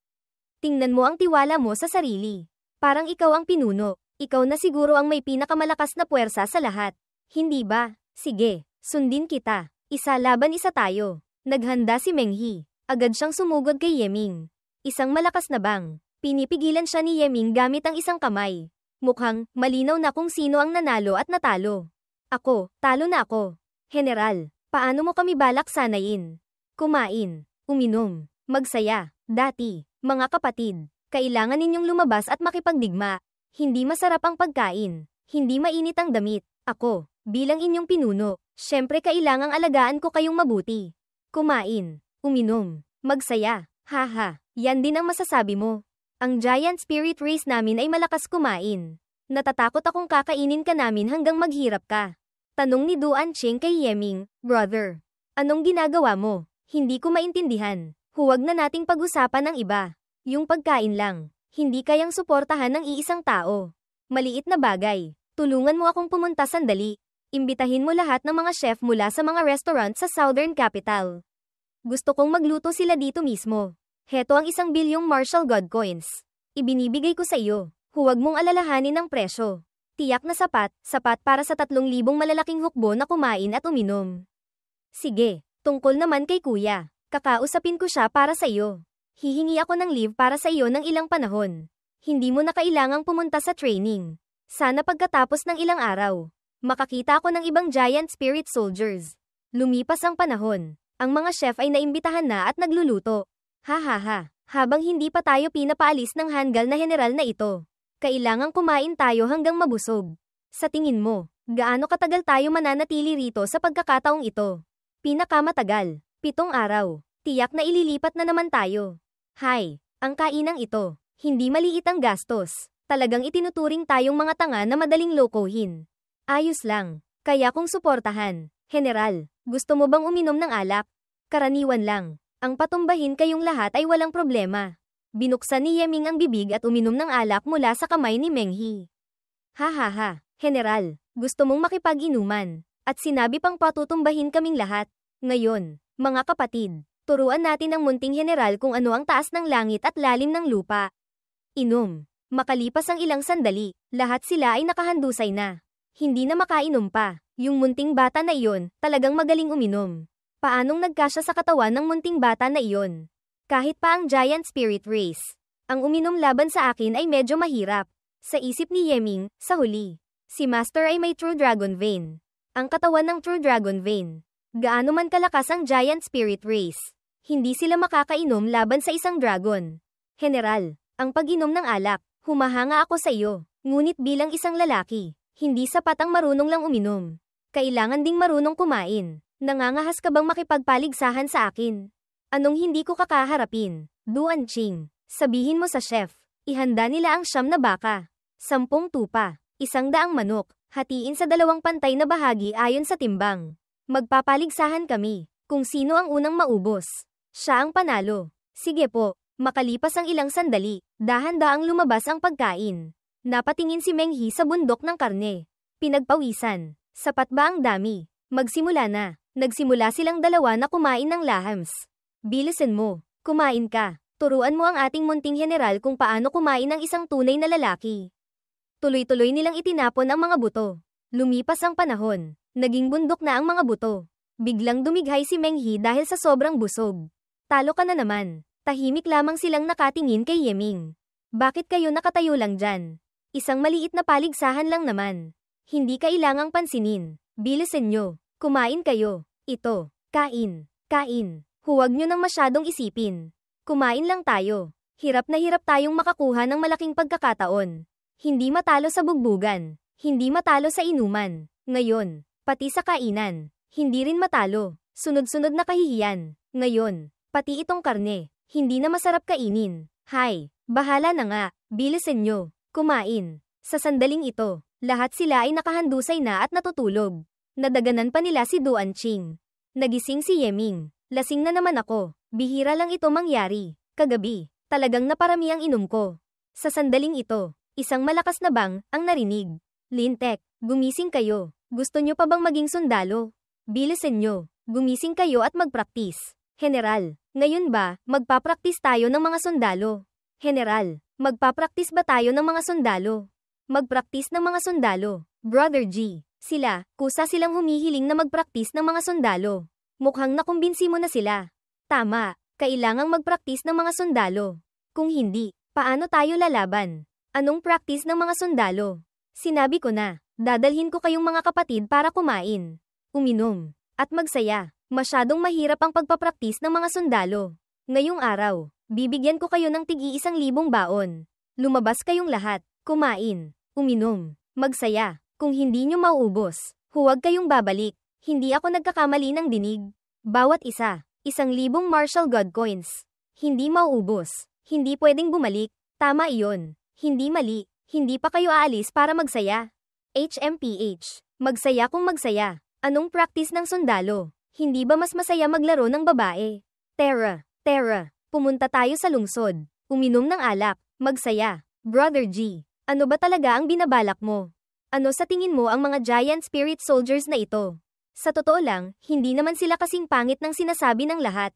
[SPEAKER 1] Tingnan mo ang tiwala mo sa sarili. Parang ikaw ang pinuno. Ikaw na siguro ang may pinakamalakas na puwersa sa lahat. Hindi ba? Sige, sundin kita. Isa laban isa tayo. Naghanda si Meng He. Agad siyang sumugod kay Yeming. Isang malakas na bang. Pinipigilan siya ni Yeming gamit ang isang kamay. Mukhang, malinaw na kung sino ang nanalo at natalo. Ako, talo na ako. General, paano mo kami balak sanayin? Kumain, uminom, magsaya. Dati, mga kapatid, kailangan ninyong lumabas at makipagdigma. Hindi masarap ang pagkain. Hindi mainit ang damit. Ako, bilang inyong pinuno, syempre kailangang alagaan ko kayong mabuti. Kumain, uminom, magsaya. Haha, yan din ang masasabi mo. Ang giant spirit race namin ay malakas kumain. Natatakot akong kakainin ka namin hanggang maghirap ka. Tanong ni Duan Qing kay Yeming, brother. Anong ginagawa mo? Hindi ko maintindihan. Huwag na nating pag-usapan ang iba. Yung pagkain lang. Hindi kayang suportahan ng iisang tao. Maliit na bagay. Tulungan mo akong pumunta sandali. Imbitahin mo lahat ng mga chef mula sa mga restaurant sa Southern Capital. Gusto kong magluto sila dito mismo. Heto ang 1 bilyong martial god coins. Ibinibigay ko sa iyo. Huwag mong alalahanin ang presyo. Tiyak na sapat para sa 3,000 malalaking hukbo na kumain at uminom. Sige, tungkol naman kay kuya. Kakausapin ko siya para sa iyo. Hihingi ako ng leave para sa iyo ng ilang panahon. Hindi mo na kailangang pumunta sa training. Sana pagkatapos ng ilang araw, makakita ako ng ibang giant spirit soldiers. Lumipas ang panahon. Ang mga chef ay naimbitahan na at nagluluto. Hahaha, habang hindi pa tayo pinapaalis ng hanggal na general na ito, kailangang kumain tayo hanggang mabusog. Sa tingin mo, gaano katagal tayo mananatili rito sa pagkakataong ito? Pinakamatagal, 7 araw. Tiyak na ililipat na naman tayo. Hay, ang kainang ito, hindi maliit ang gastos. Talagang itinuturing tayong mga tanga na madaling lokohin. Ayos lang, kaya kong suportahan. General, gusto mo bang uminom ng alak? Karaniwan lang. Ang patumbahin kayong lahat ay walang problema. Binuksan ni Yeming ang bibig at uminom ng alak mula sa kamay ni Meng He. Hahaha, General, gusto mong makipag-inuman. At sinabi pang patutumbahin kaming lahat. Ngayon, mga kapatid, turuan natin ang munting general kung ano ang taas ng langit at lalim ng lupa. Inom. Makalipas ang ilang sandali, lahat sila ay nakahandusay na. Hindi na makainom pa. Yung munting bata na iyon, talagang magaling uminom. Paanong nagkasya sa katawan ng munting bata na iyon? Kahit pa ang giant spirit race. Ang uminom laban sa akin ay medyo mahirap. Sa isip ni Yeming, sa huli, si Master ay may True Dragon Vein. Ang katawan ng True Dragon Vein. Gaano man kalakas ang giant spirit race, hindi sila makakainom laban sa isang dragon. General, ang pag-inom ng alak, humahanga ako sa iyo. Ngunit bilang isang lalaki, hindi sapat ang marunong lang uminom. Kailangan ding marunong kumain. Nangangahas ka bang makipagpaligsahan sa akin? Anong hindi ko kakaharapin? Duan Qing, sabihin mo sa chef, ihanda nila ang 9 na baka, 10 tupa, 100 manok, hatiin sa 2 pantay na bahagi ayon sa timbang. Magpapaligsahan kami, kung sino ang unang maubos. Siya ang panalo. Sige po, makalipas ang ilang sandali, dahan-daang lumabas ang pagkain. Napatingin si Meng He sa bundok ng karne. Pinagpawisan. Sapat ba ang dami? Magsimula na. Nagsimula silang dalawa na kumain ng lahams. Bilisan mo. Kumain ka. Turuan mo ang ating munting general kung paano kumain ng isang tunay na lalaki. Tuloy-tuloy nilang itinapon ang mga buto. Lumipas ang panahon. Naging bundok na ang mga buto. Biglang dumighay si Meng He dahil sa sobrang busog. Talo ka na naman. Tahimik lamang silang nakatingin kay Yeming. Bakit kayo nakatayo lang dyan? Isang maliit na paligsahan lang naman. Hindi kailangang pansinin. Bilisan nyo. Kumain kayo. Ito. Kain. Kain. Huwag nyo nang masyadong isipin. Kumain lang tayo. Hirap na hirap tayong makakuha ng malaking pagkakataon. Hindi matalo sa bugbugan. Hindi matalo sa inuman. Ngayon, pati sa kainan. Hindi rin matalo. Sunod-sunod na kahihiyan. Ngayon, pati itong karne. Hindi na masarap kainin. Hay, bahala na nga. Bilisan nyo. Kumain. Sa sandaling ito, lahat sila ay nakahandusay na at natutulog. Nadaganan pa nila si Duan Qing. Nagising si Yeming. Lasing na naman ako. Bihira lang ito mangyari. Kagabi, talagang naparami ang inom ko. Sa sandaling ito, isang malakas na bang ang narinig. Lintek, gumising kayo. Gusto nyo pa bang maging sundalo? Bilisan nyo. Gumising kayo at magpraktis. General, ngayon ba, magpapraktis tayo ng mga sundalo? General, magpapraktis ba tayo ng mga sundalo? Magpraktis ng mga sundalo. Brother G, kusa silang humihiling na magpraktis ng mga sundalo. Mukhang nakumbinsi mo na sila. Tama, kailangang magpraktis ng mga sundalo. Kung hindi, paano tayo lalaban? Anong practice ng mga sundalo? Sinabi ko na, dadalhin ko kayong mga kapatid para kumain, uminom, at magsaya. Masyadong mahirap ang pagpapraktis ng mga sundalo. Ngayong araw, bibigyan ko kayo ng tig-1,000 baon. Lumabas kayong lahat, kumain, uminom, magsaya. Kung hindi nyo mauubos, huwag kayong babalik. Hindi ako nagkakamali ng dinig. Bawat isa, 1,000 martial god coins. Hindi mauubos. Hindi pwedeng bumalik. Tama iyon. Hindi mali. Hindi pa kayo aalis para magsaya. HMPH. Magsaya kung magsaya. Anong practice ng sundalo? Hindi ba mas masaya maglaro ng babae? Tara, pumunta tayo sa lungsod. Uminom ng alak. Magsaya. Brother G, ano ba talaga ang binabalak mo? Ano sa tingin mo ang mga giant spirit soldiers na ito? Sa totoo lang, hindi naman sila kasing pangit ng sinasabi ng lahat.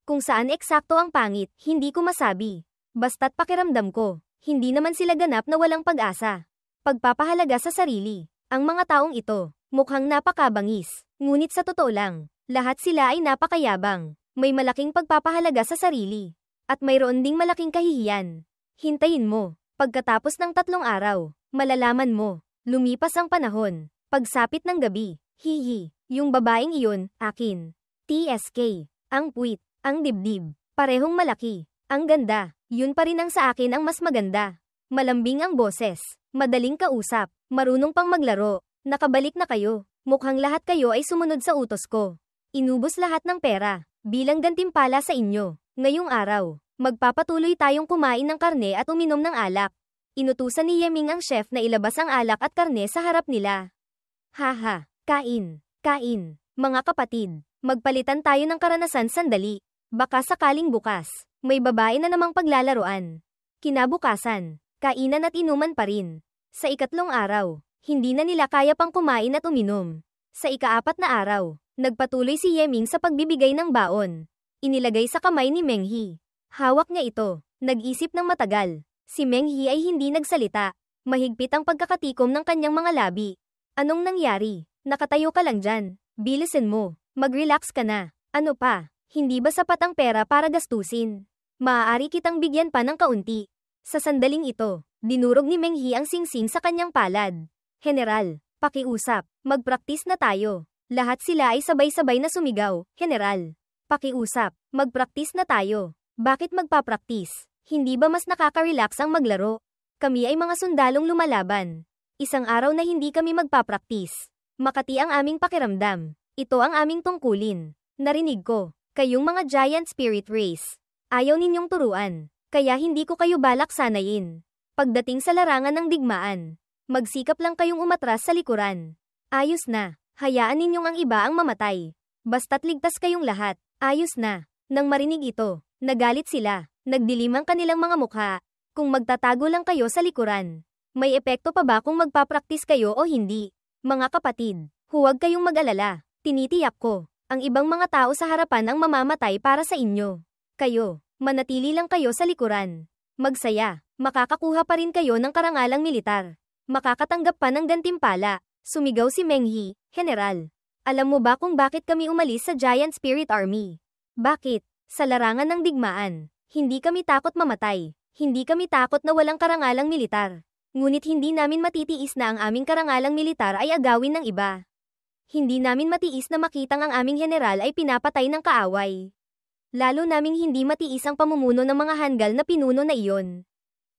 [SPEAKER 1] Kung saan eksakto ang pangit, hindi ko masabi. Basta't pakiramdam ko, hindi naman sila ganap na walang pag-asa. Pagpapahalaga sa sarili. Ang mga taong ito, mukhang napakabangis. Ngunit sa totoo lang, lahat sila ay napakayabang. May malaking pagpapahalaga sa sarili. At mayroon ding malaking kahihiyan. Hintayin mo. Pagkatapos ng 3 araw, malalaman mo. Lumipas ang panahon. Pagsapit ng gabi. Hihi. Yung babaeng iyon, akin. TSK. Ang puwit. Ang dibdib. Parehong malaki. Ang ganda. Yun pa rin ang sa akin ang mas maganda. Malambing ang boses. Madaling kausap. Marunong pang maglaro. Nakabalik na kayo. Mukhang lahat kayo ay sumunod sa utos ko. Inubos lahat ng pera. Bilang gantimpala sa inyo. Ngayong araw, magpapatuloy tayong kumain ng karne at uminom ng alak. Inutusan ni Yeming ang chef na ilabas ang alak at karne sa harap nila. Haha, kain. Mga kapatid, magpalitan tayo ng karanasan sandali. Baka sakaling bukas, may babae na namang paglalaruan. Kinabukasan, kainan at inuman pa rin. Sa 3 araw, hindi na nila kaya pang kumain at uminom. Sa 4 na araw, nagpatuloy si Yeming sa pagbibigay ng baon. Inilagay sa kamay ni Menghi. Hawak niya ito. Nag-isip ng matagal. Si Menghi ay hindi nagsalita. Mahigpit ang pagkakatikom ng kanyang mga labi. Anong nangyari? Nakatayo ka lang dyan. Bilisan mo. Mag-relax ka na. Ano pa? Hindi ba sapat ang pera para gastusin? Maaari kitang bigyan pa ng kaunti. Sa sandaling ito, dinurog ni Menghi ang singsing sa kanyang palad. General, pakiusap. Magpraktis na tayo. Lahat sila ay sabay-sabay na sumigaw. General, pakiusap. Magpraktis na tayo. Bakit magpapraktis? Hindi ba mas nakaka-relax ang maglaro? Kami ay mga sundalong lumalaban. Isang araw na hindi kami magpapraktis. Makati ang aming pakiramdam. Ito ang aming tungkulin. Narinig ko, kayong mga giant spirit race. Ayaw ninyong turuan, kaya hindi ko kayo balak sanayin. Pagdating sa larangan ng digmaan, magsikap lang kayong umatras sa likuran. Ayos na, hayaan ninyong ang iba ang mamatay. Basta't ligtas kayong lahat, ayos na. Nang marinig ito, nagalit sila, nagdilim ang kanilang mga mukha. Kung magtatago lang kayo sa likuran, may epekto pa ba kung magpapraktis kayo o hindi? Mga kapatid, huwag kayong mag-alala. Tinitiyak ko, ang ibang mga tao sa harapan ang mamamatay para sa inyo. Kayo, manatili lang kayo sa likuran. Magsaya, makakakuha pa rin kayo ng karangalang militar. Makakatanggap pa ng gantimpala. Sumigaw si Menghi, General. Alam mo ba kung bakit kami umalis sa Giant Spirit Army? Bakit? Sa larangan ng digmaan, hindi kami takot mamatay. Hindi kami takot na walang karangalang militar. Ngunit hindi namin matitiis na ang aming karangalang militar ay agawin ng iba. Hindi namin matiis na makitang ang aming general ay pinapatay ng kaaway. Lalo naming hindi matiis ang pamumuno ng mga Hangul na pinuno na iyon.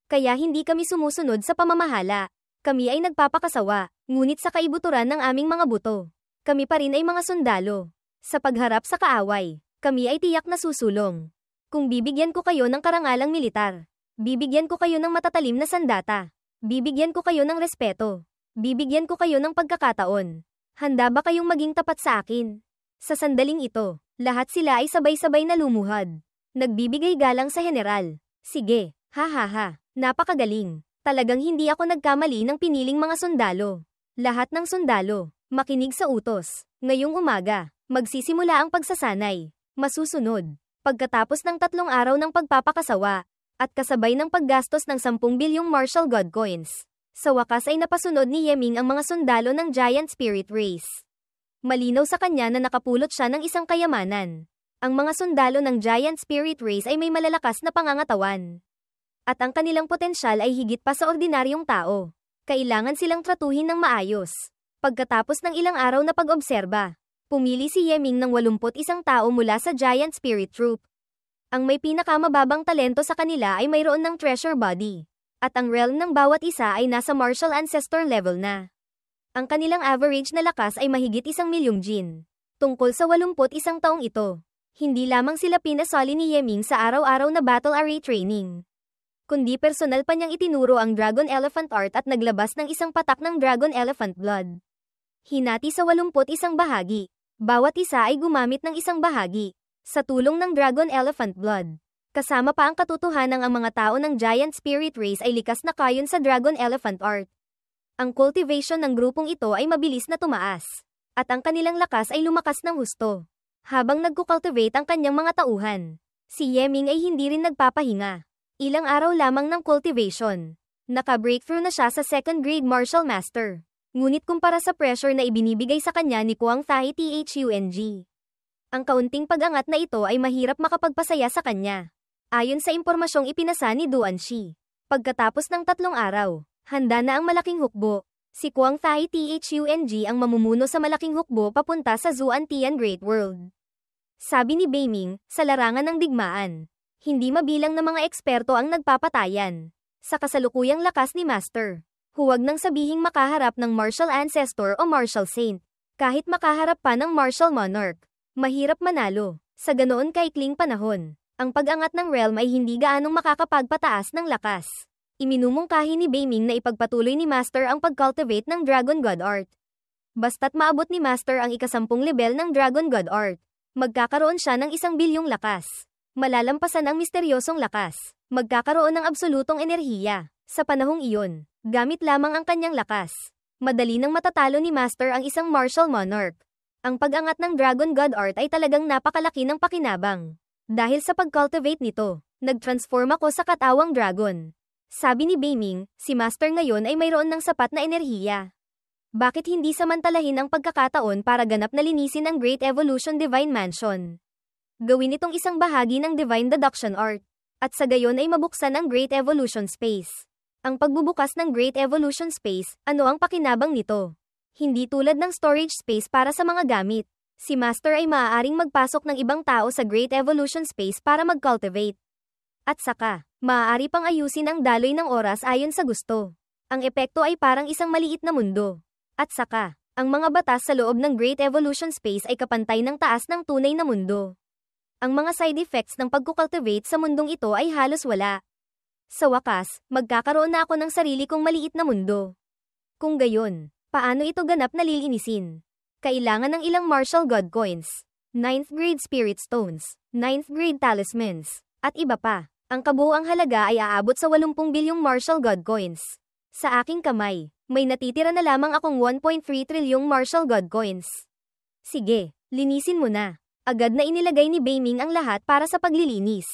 [SPEAKER 1] Kaya hindi kami sumusunod sa pamamahala. Kami ay nagpapakasawa, ngunit sa kaibuturan ng aming mga buto. Kami pa rin ay mga sundalo. Sa pagharap sa kaaway, kami ay tiyak na susulong. Kung bibigyan ko kayo ng karangalang militar, bibigyan ko kayo ng matatalim na sandata, bibigyan ko kayo ng respeto, bibigyan ko kayo ng pagkakataon. Handa ba kayong maging tapat sa akin? Sa sandaling ito, lahat sila ay sabay-sabay na lumuhad. Nagbibigay galang sa general. Sige, ha, napakagaling. Talagang hindi ako nagkamali ng piniling mga sundalo. Lahat ng sundalo, makinig sa utos. Ngayong umaga, magsisimula ang pagsasanay. Masusunod, pagkatapos ng 3 araw ng pagpapakasawa, at kasabay ng paggastos ng 10 bilyong martial god coins. Sa wakas ay napasunod ni Ye Ming ang mga sundalo ng Giant Spirit Race. Malinaw sa kanya na nakapulot siya ng isang kayamanan. Ang mga sundalo ng Giant Spirit Race ay may malalakas na pangangatawan. At ang kanilang potensyal ay higit pa sa ordinaryong tao. Kailangan silang tratuhin ng maayos. Pagkatapos ng ilang araw na pag-obserba, pumili si Ye Ming ng 81 tao mula sa Giant Spirit Troop. Ang may pinakamababang talento sa kanila ay mayroon ng treasure body. At ang realm ng bawat isa ay nasa martial ancestor level na. Ang kanilang average na lakas ay mahigit 1,000,000 jin. Tungkol sa 81 taong ito, hindi lamang sila pinasoli ni Ye Ming sa araw-araw na battle array training, kundi personal pa niyang itinuro ang Dragon Elephant Art at naglabas ng isang patak ng Dragon Elephant Blood. Hinati sa 81 bahagi. Bawat isa ay gumamit ng isang bahagi. Sa tulong ng Dragon Elephant Blood. Kasama pa ang katotohanan ang mga tao ng Giant Spirit Race ay likas na kayon sa Dragon Elephant Art. Ang cultivation ng grupong ito ay mabilis na tumaas. At ang kanilang lakas ay lumakas ng husto. Habang nagkukultivate ang kanyang mga tauhan, si Ye Ming ay hindi rin nagpapahinga. Ilang araw lamang ng cultivation, naka-breakthrough na siya sa 2nd grade martial master. Ngunit kumpara sa pressure na ibinibigay sa kanya ni Kuang Thai Thung, ang kaunting pag-angat na ito ay mahirap makapagpasaya sa kanya. Ayon sa impormasyong ipinasa ni Duan Shi, pagkatapos ng 3 araw, handa na ang malaking hukbo. Si Kuang Thai Thung ang mamumuno sa malaking hukbo papunta sa Zuantian Great World. Sabi ni Bei Ming, sa larangan ng digmaan, hindi mabilang na mga eksperto ang nagpapatayan. Sa kasalukuyang lakas ni Master, huwag nang sabihing makaharap ng martial ancestor o martial saint. Kahit makaharap pa ng martial monarch, mahirap manalo. Sa ganoon kaikling panahon, ang pag-angat ng realm ay hindi gaanong makakapagpataas ng lakas. Iminumungkahi ni Bei Ming na ipagpatuloy ni Master ang pag-cultivate ng Dragon God Art. Basta't maabot ni Master ang ika-10 level ng Dragon God Art, magkakaroon siya ng 1 bilyong lakas. Malalampasan ang misteryosong lakas. Magkakaroon ng absolutong enerhiya. Sa panahong iyon, gamit lamang ang kanyang lakas. Madali nang matatalo ni Master ang isang martial monarch. Ang pag-angat ng Dragon God Art ay talagang napakalaki ng pakinabang. Dahil sa pag-cultivate nito, nag-transform ako sa katawang dragon. Sabi ni Bei Ming, si Master ngayon ay mayroon ng sapat na enerhiya. Bakit hindi samantalahin ang pagkakataon para ganap na linisin ang Great Evolution Divine Mansion? Gawin itong isang bahagi ng Divine Deduction Art, at sa gayon ay mabuksan ang Great Evolution Space. Ang pagbubukas ng Great Evolution Space, ano ang pakinabang nito? Hindi tulad ng storage space para sa mga gamit. Si Master ay maaaring magpasok ng ibang tao sa Great Evolution Space para mag-cultivate. At saka, maaari pang ayusin ang daloy ng oras ayon sa gusto. Ang epekto ay parang isang maliit na mundo. At saka, ang mga batas sa loob ng Great Evolution Space ay kapantay ng taas ng tunay na mundo. Ang mga side effects ng pagkukultivate sa mundong ito ay halos wala. Sa wakas, magkakaroon na ako ng sarili kong maliit na mundo. Kung gayon, paano ito ganap na lilinisin? Kailangan ng ilang martial god coins, 9th grade spirit stones, 9th grade talismans, at iba pa. Ang kabuuang halaga ay aabot sa 80 bilyong martial god coins. Sa aking kamay, may natitira na lamang akong 1.3 trilyong martial god coins. Sige, linisin mo na. Agad na inilagay ni Bei Ming ang lahat para sa paglilinis.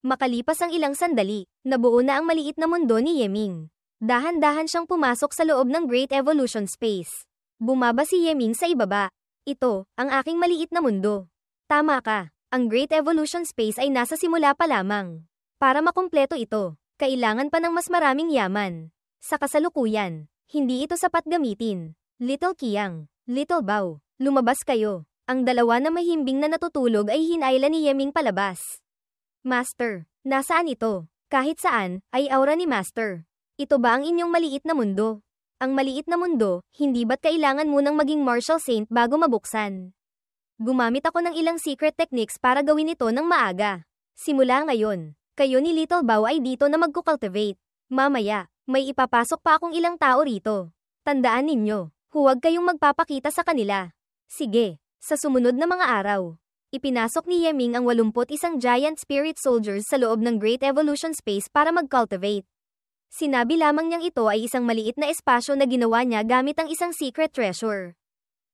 [SPEAKER 1] Makalipas ang ilang sandali, nabuo na ang maliit na mundo ni Ye Ming. Dahan-dahan siyang pumasok sa loob ng Great Evolution Space. Bumaba si Ye Ming sa ibaba. Ito, ang aking maliit na mundo. Tama ka, ang Great Evolution Space ay nasa simula pa lamang. Para makumpleto ito, Kailangan pa ng mas maraming yaman. Sa kasalukuyan, hindi ito sapat gamitin. Little Qiang, Little Bao, lumabas kayo. Ang dalawa na mahimbing na natutulog ay hinayla ni Yeming palabas. Master, nasaan ito? Kahit saan, ay aura ni Master. Ito ba ang inyong maliit na mundo? Ang maliit na mundo, hindi ba't kailangan munang maging martial saint bago mabuksan? Gumamit ako ng ilang secret techniques para gawin ito ng maaga. Simula ngayon, kayo ni Little Bao ay dito na magkukultivate. Mamaya, may ipapasok pa akong ilang tao rito. Tandaan ninyo, huwag kayong magpapakita sa kanila. Sige, sa sumunod na mga araw, ipinasok ni Yeming ang 81 giant spirit soldiers sa loob ng Great Evolution Space para mag-cultivate. Sinabi lamang niyang ito ay isang maliit na espasyo na ginawa niya gamit ang isang secret treasure.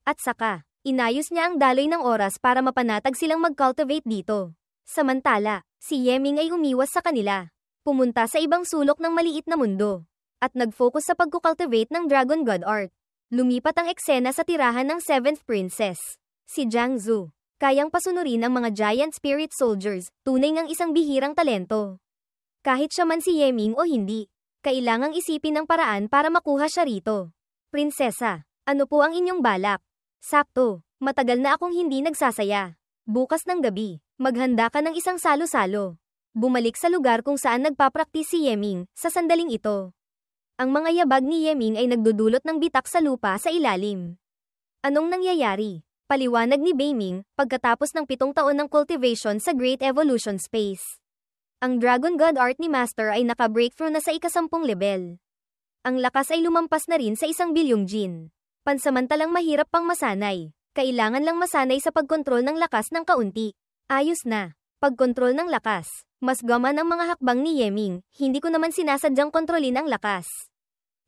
[SPEAKER 1] At saka, inayos niya ang daloy ng oras para mapanatag silang mag-cultivate dito. Samantala, si Yeming ay umiwas sa kanila. Pumunta sa ibang sulok ng maliit na mundo. At nag-focus sa pagkukultivate ng Dragon God Art. Lumipat ang eksena sa tirahan ng 7th Princess. Si Jiang Zhu. Kayang pasunurin ang mga giant spirit soldiers, tunay ngang isang bihirang talento. Kahit siya man si Yeming o hindi, kailangang isipin ng paraan para makuha siya rito. Prinsesa, ano po ang inyong balak? Sakto, matagal na akong hindi nagsasaya. Bukas ng gabi, maghanda ka ng isang salo-salo. Bumalik sa lugar kung saan nagpapraktis si Yeming, sa sandaling ito. Ang mga yabag ni Yeming ay nagdudulot ng bitak sa lupa sa ilalim. Anong nangyayari? Paliwanag ni Beiming, pagkatapos ng 7 taon ng cultivation sa Great Evolution Space. Ang Dragon God Art ni Master ay naka-breakthrough na sa ika-10 level. Ang lakas ay lumampas na rin sa 1 bilyong jin. Pansamantalang mahirap pang masanay. Kailangan lang masanay sa pagkontrol ng lakas ng kaunti. Ayos na. Pagkontrol ng lakas. Mas gaman ang mga hakbang ni Yeming, hindi ko naman sinasadyang kontrolin ang lakas.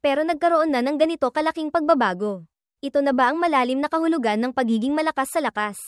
[SPEAKER 1] Pero nagkaroon na ng ganito kalaking pagbabago. Ito na ba ang malalim na kahulugan ng pagiging malakas sa lakas?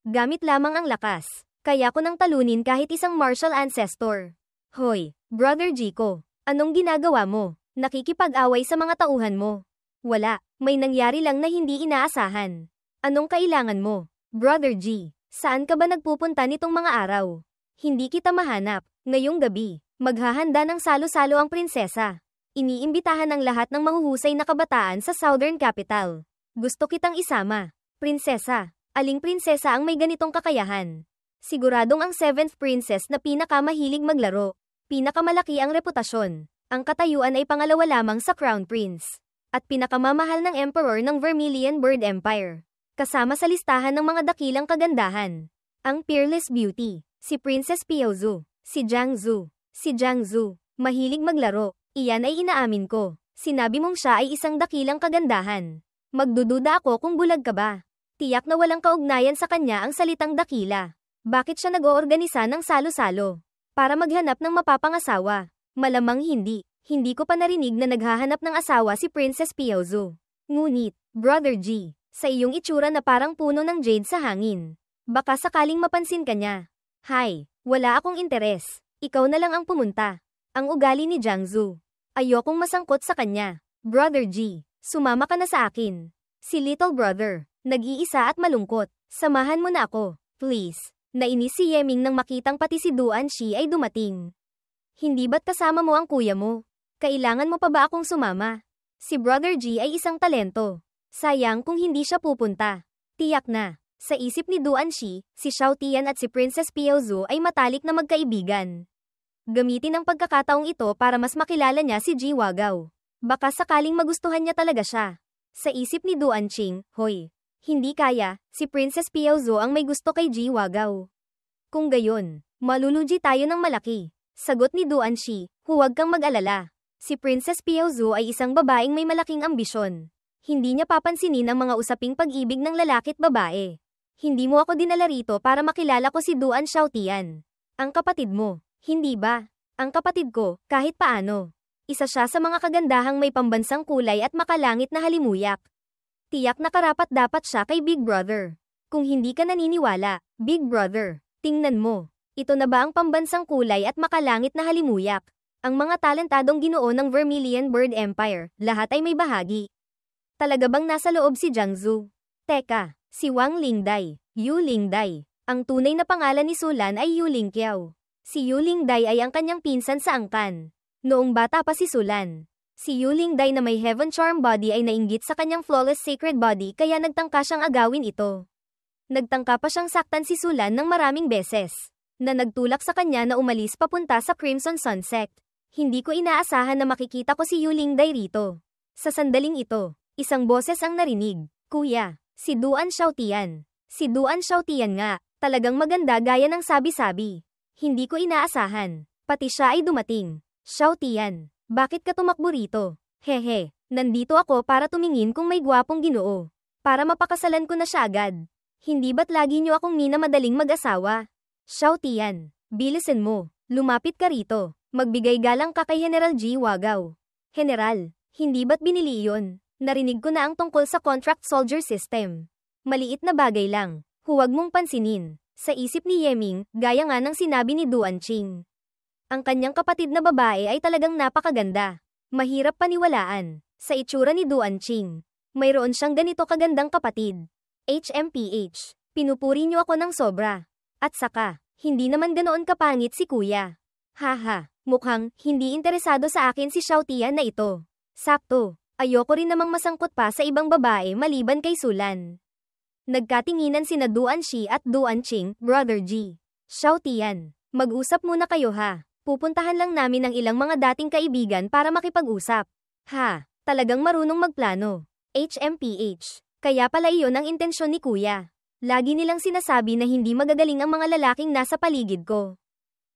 [SPEAKER 1] Gamit lamang ang lakas. Kaya ko nang talunin kahit isang martial ancestor. Hoy, Brother Jiko, anong ginagawa mo? Nakikipag-away sa mga tauhan mo? Wala, may nangyari lang na hindi inaasahan. Anong kailangan mo? Brother G, saan ka ba nagpupunta nitong mga araw? Hindi kita mahanap. Ngayong gabi, maghahanda ng salo-salo ang prinsesa. Iniimbitahan ang lahat ng mahuhusay na kabataan sa Southern Capital. Gusto kitang isama. Prinsesa, aling prinsesa ang may ganitong kakayahan? Siguradong ang 7th Princess na pinakamahilig maglaro. Pinakamalaki ang reputasyon. Ang katayuan ay pangalawa lamang sa Crown Prince. At pinakamamahal ng Emperor ng Vermilion Bird Empire. Kasama sa listahan ng mga dakilang kagandahan. Ang Peerless Beauty. Si Princess Piaozu, si Jiang Zhu, mahilig maglaro, iyan ay inaamin ko. Sinabi mong siya ay isang dakilang kagandahan. Magdududa ako kung bulag ka ba. Tiyak na walang kaugnayan sa kanya ang salitang dakila. Bakit siya nag-oorganisa ng salo-salo? Para maghanap ng mapapangasawa? Malamang hindi. Hindi ko pa narinig na naghahanap ng asawa si Princess Piaozu. Ngunit, Brother G, sa iyong itsura na parang puno ng jade sa hangin. Baka sakaling mapansin ka niya. Hay, wala akong interes. Ikaw na lang ang pumunta. Ang ugali ni Jiang Zhu. Ayokong masangkot sa kanya. Brother G, sumama ka na sa akin. Si Little Brother, nag-iisa at malungkot. Samahan mo na ako, please. Nainis si Yeming nang makitang pati si Duan Shi ay dumating. Hindi ba't kasama mo ang kuya mo? Kailangan mo pa ba akong sumama? Si Brother G ay isang talento. Sayang kung hindi siya pupunta. Tiyak na. Sa isip ni Duan Shi, si Xiao Tian at si Princess Piaozu ay matalik na magkaibigan. Gamitin ang pagkakataong ito para mas makilala niya si Ji Wagao. Baka sakaling magustuhan niya talaga siya. Sa isip ni Duan Qing, hoy, hindi kaya, si Princess Piaozu ang may gusto kay Ji Wagao. Kung gayon, malulugi tayo ng malaki. Sagot ni Duan Shi, huwag kang mag-alala. Si Princess Piaozu ay isang babaeng may malaking ambisyon. Hindi niya papansinin ang mga usaping pag-ibig ng lalaki't babae. Hindi mo ako dinala rito para makilala ko si Duan Xiaotian. Ang kapatid mo, hindi ba? Ang kapatid ko, kahit paano. Isa siya sa mga kagandahang may pambansang kulay at makalangit na halimuyak. Tiyak na karapat-dapat siya kay Big Brother. Kung hindi ka naniniwala, Big Brother, tingnan mo. Ito na ba ang pambansang kulay at makalangit na halimuyak? Ang mga talentadong ginoo ng Vermilion Bird Empire, lahat ay may bahagi. Talaga bang nasa loob si Jiang Zhu? Teka. Si Wang Lingdai, Yu Lingdai. Ang tunay na pangalan ni Sulan ay Yu Lingqiao. Si Yu Lingdai ay ang kanyang pinsan sa angkan. Noong bata pa si Sulan, si Yu Lingday na may heaven charm body ay nainggit sa kanyang flawless sacred body kaya nagtangka siyang agawin ito. Nagtangka pa siyang saktan si Sulan ng maraming beses, na nagtulak sa kanya na umalis papunta sa Crimson Sun Sect. Hindi ko inaasahan na makikita ko si Yu Lingday rito. Sa sandaling ito, isang boses ang narinig, "Kuya, si Duan Xiaotian." Si Duan Xiaotian nga, talagang maganda gaya ng sabi-sabi. Hindi ko inaasahan, pati siya ay dumating. "Xiaotian, bakit ka tumakbo rito?" "Hehe, nandito ako para tumingin kung may gwapong Ginoo. Para mapakasalan ko na siya agad. Hindi ba't lagi niyo akong minamadaling mag-asawa?" "Xiaotian, bilisin mo, lumapit ka rito. Magbigay galang ka kay General G. Wagaw." "General, hindi ba't binili iyon? Narinig ko na ang tungkol sa contract soldier system. Maliit na bagay lang, huwag mong pansinin." Sa isip ni Yeming, gaya nga ng sinabi ni Duan Qing. Ang kanyang kapatid na babae ay talagang napakaganda. Mahirap paniwalaan. Sa itsura ni Duan Qing, mayroon siyang ganito kagandang kapatid. HMPH, pinupuri niyo ako ng sobra. At saka, hindi naman ganoon kapangit si kuya. Haha, mukhang hindi interesado sa akin si Xiaotian na ito. Sakto, ayoko rin namang masangkot pa sa ibang babae maliban kay Sulan. Nagkatinginan sina Duan Shi at Duan Qing, Brother G. "Xiaotian, mag-usap muna kayo ha. Pupuntahan lang namin ang ilang mga dating kaibigan para makipag-usap." "Ha, talagang marunong magplano." HMPH, kaya pala iyon ang intensyon ni kuya. Lagi nilang sinasabi na hindi magagaling ang mga lalaking nasa paligid ko.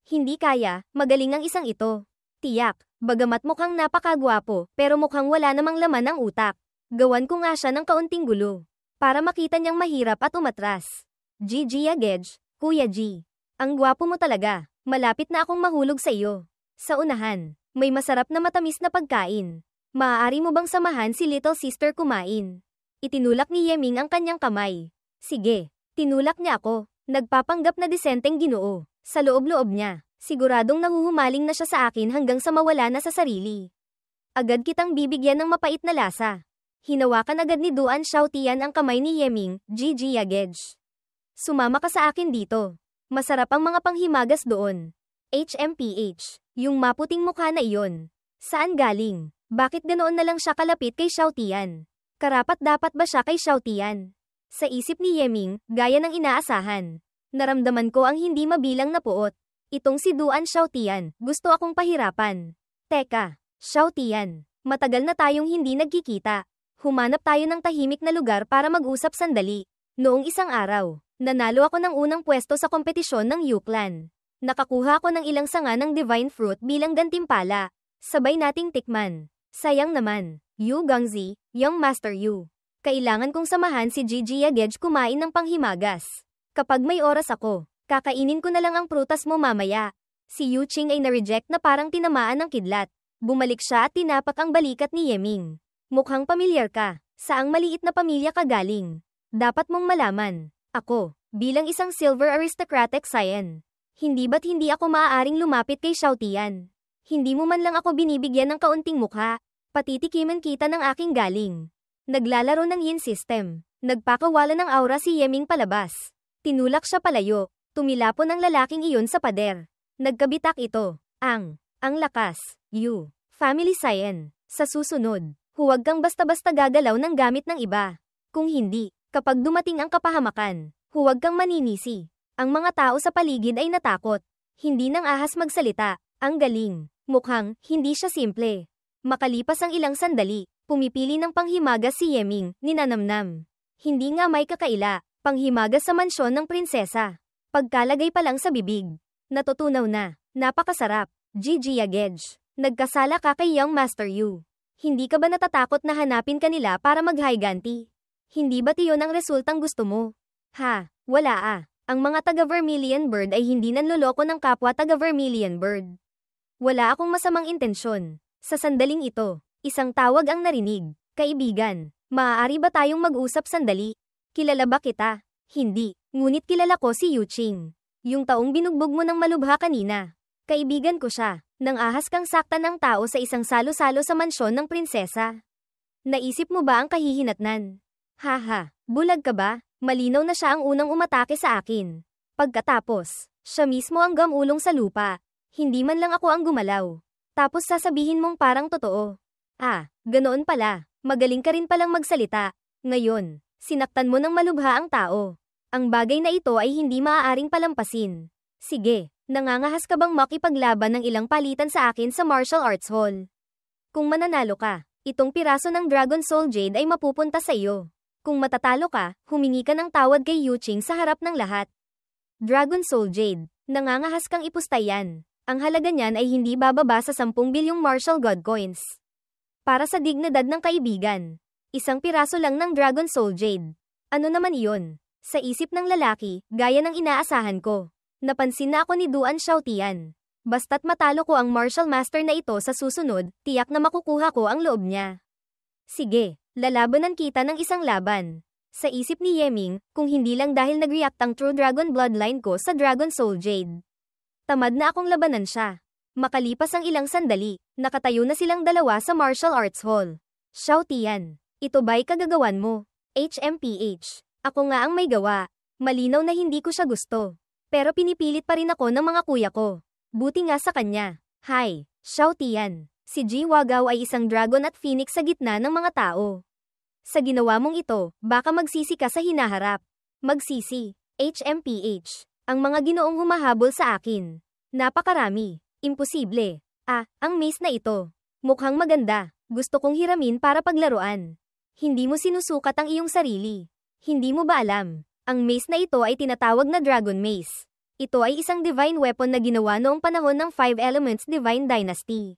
[SPEAKER 1] Hindi kaya, magaling ang isang ito. Tiyak, bagamat mukhang napakagwapo, pero mukhang wala namang laman ang utak. Gawan ko nga siya ng kaunting gulo. Para makita niyang mahirap at umatras. "GG Agej, Kuya G. Ang gwapo mo talaga. Malapit na akong mahulog sa iyo. Sa unahan, may masarap na matamis na pagkain. Maaari mo bang samahan si little sister kumain?" Itinulak ni Yeming ang kanyang kamay. Sige, tinulak niya ako. Nagpapanggap na disenteng Ginoo. Sa loob-loob niya, siguradong nahuhumaling na siya sa akin hanggang sa mawala na sa sarili. Agad kitang bibigyan ng mapait na lasa. Hinawakan agad ni Duan Xiaotian ang kamay ni Yeming, "GG Agej. Sumama ka sa akin dito. Masarap ang mga panghimagas doon." HMPH, yung maputing mukha na iyon. Saan galing? Bakit ganoon na lang siya kalapit kay Xiaotian? Karapat-dapat ba siya kay Xiaotian? Sa isip ni Yeming, gaya ng inaasahan. Naramdaman ko ang hindi mabilang na puot. Itong si Duan Xiaotian, gusto akong pahirapan. Teka, Xiaotian, matagal na tayong hindi nagkikita. Humanap tayo ng tahimik na lugar para mag-usap sandali. Noong isang araw, nanalo ako ng unang pwesto sa kompetisyon ng Yu-Clan. Nakakuha ako ng ilang sanga ng Divine Fruit bilang gantimpala. Sabay nating tikman. Sayang naman, Yu Gongzi, Young Master Yu. Kailangan kong samahan si Gigi Agej kumain ng panghimagas. Kapag may oras ako, kakainin ko na lang ang prutas mo mamaya. Si Yu Qing ay na-reject na parang tinamaan ng kidlat. Bumalik siya at tinapak ang balikat ni Yeming. Mukhang pamilyar ka. Saang maliit na pamilya ka galing? Dapat mong malaman. Ako, bilang isang silver aristocratic scion. Hindi ba't hindi ako maaaring lumapit kay Xiaotian? Hindi mo man lang ako binibigyan ng kaunting mukha. Patitikiman kita ng aking galing. Naglalaro ng yin system. Nagpakawala ng aura si Yeming palabas. Tinulak siya palayo. Tumilapon ang lalaking iyon sa pader. Nagkabitak ito. Ang lakas. You. Family scion. Sa susunod, huwag kang basta-basta gagalaw ng gamit ng iba. Kung hindi, kapag dumating ang kapahamakan, huwag kang maninisi. Ang mga tao sa paligid ay natakot. Hindi nang ahas magsalita. Ang galing. Mukhang, hindi siya simple. Makalipas ang ilang sandali, pumipili ng panghimagas si Yeming, ninanamnam. Hindi nga may kakaila, panghimagas sa mansyon ng prinsesa. Pagkalagay pa lang sa bibig. Natutunaw na, napakasarap. Gigi Agej. Nagkasala ka kay Young Master Yu. Hindi ka ba natatakot na hanapin kanila para mag-higanti? Hindi ba't iyon ang resultang gusto mo? Ha, wala ah. Ang mga taga-Vermilion Bird ay hindi nanloloko ng kapwa taga-Vermilion Bird. Wala akong masamang intensyon. Sa sandaling ito, isang tawag ang narinig. Kaibigan, maaari ba tayong mag-usap sandali? Kilala ba kita? Hindi, ngunit kilala ko si Yu Qing. Yung taong binugbog mo ng malubha kanina. Kaibigan ko siya. Nang ahas kang saktan ng tao sa isang salo-salo sa mansyon ng prinsesa. Naisip mo ba ang kahihinatnan? Haha, bulag ka ba? Malinaw na siya ang unang umatake sa akin. Pagkatapos, siya mismo ang gamulong sa lupa. Hindi man lang ako ang gumalaw. Tapos sasabihin mong parang totoo. Ah, ganoon pala. Magaling ka rin palang magsalita. Ngayon, sinaktan mo ng malubha ang tao. Ang bagay na ito ay hindi maaaring palampasin. Sige, nangangahas ka bang makipaglaban ng ilang palitan sa akin sa martial arts hall? Kung mananalo ka, itong piraso ng Dragon Soul Jade ay mapupunta sa iyo. Kung matatalo ka, humingi ka ng tawad kay Yuqing sa harap ng lahat. Dragon Soul Jade, nangangahas kang ipustayan. Ang halaga niyan ay hindi bababa sa 10 bilyong martial god coins. Para sa dignidad ng kaibigan, isang piraso lang ng Dragon Soul Jade. Ano naman iyon? Sa isip ng lalaki, gaya ng inaasahan ko. Napansin na ako ni Duan Xiaotian. Basta't matalo ko ang martial master na ito sa susunod, tiyak na makukuha ko ang loob niya. Sige, lalabanan kita ng isang laban. Sa isip ni Yeming, kung hindi lang dahil nag-react ang True Dragon bloodline ko sa Dragon Soul Jade. Tamad na akong labanan siya. Makalipas ang ilang sandali, nakatayo na silang dalawa sa martial arts hall. Xiaotian, ito ba'y kagagawan mo? HMPH, ako nga ang may gawa. Malinaw na hindi ko siya gusto. Pero pinipilit pa rin ako ng mga kuya ko. Buti nga sa kanya. Hi, Xiaotian. Si Ji Wagao ay isang dragon at phoenix sa gitna ng mga tao. Sa ginawa mong ito, baka magsisi ka sa hinaharap. Magsisi. HMPH. Ang mga ginoong humahabol sa akin. Napakarami. Imposible. Ah, ang maze na ito. Mukhang maganda. Gusto kong hiramin para paglaruan. Hindi mo sinusukat ang iyong sarili. Hindi mo ba alam? Ang maze na ito ay tinatawag na Dragon Maze. Ito ay isang divine weapon na ginawa noong panahon ng Five Elements Divine Dynasty.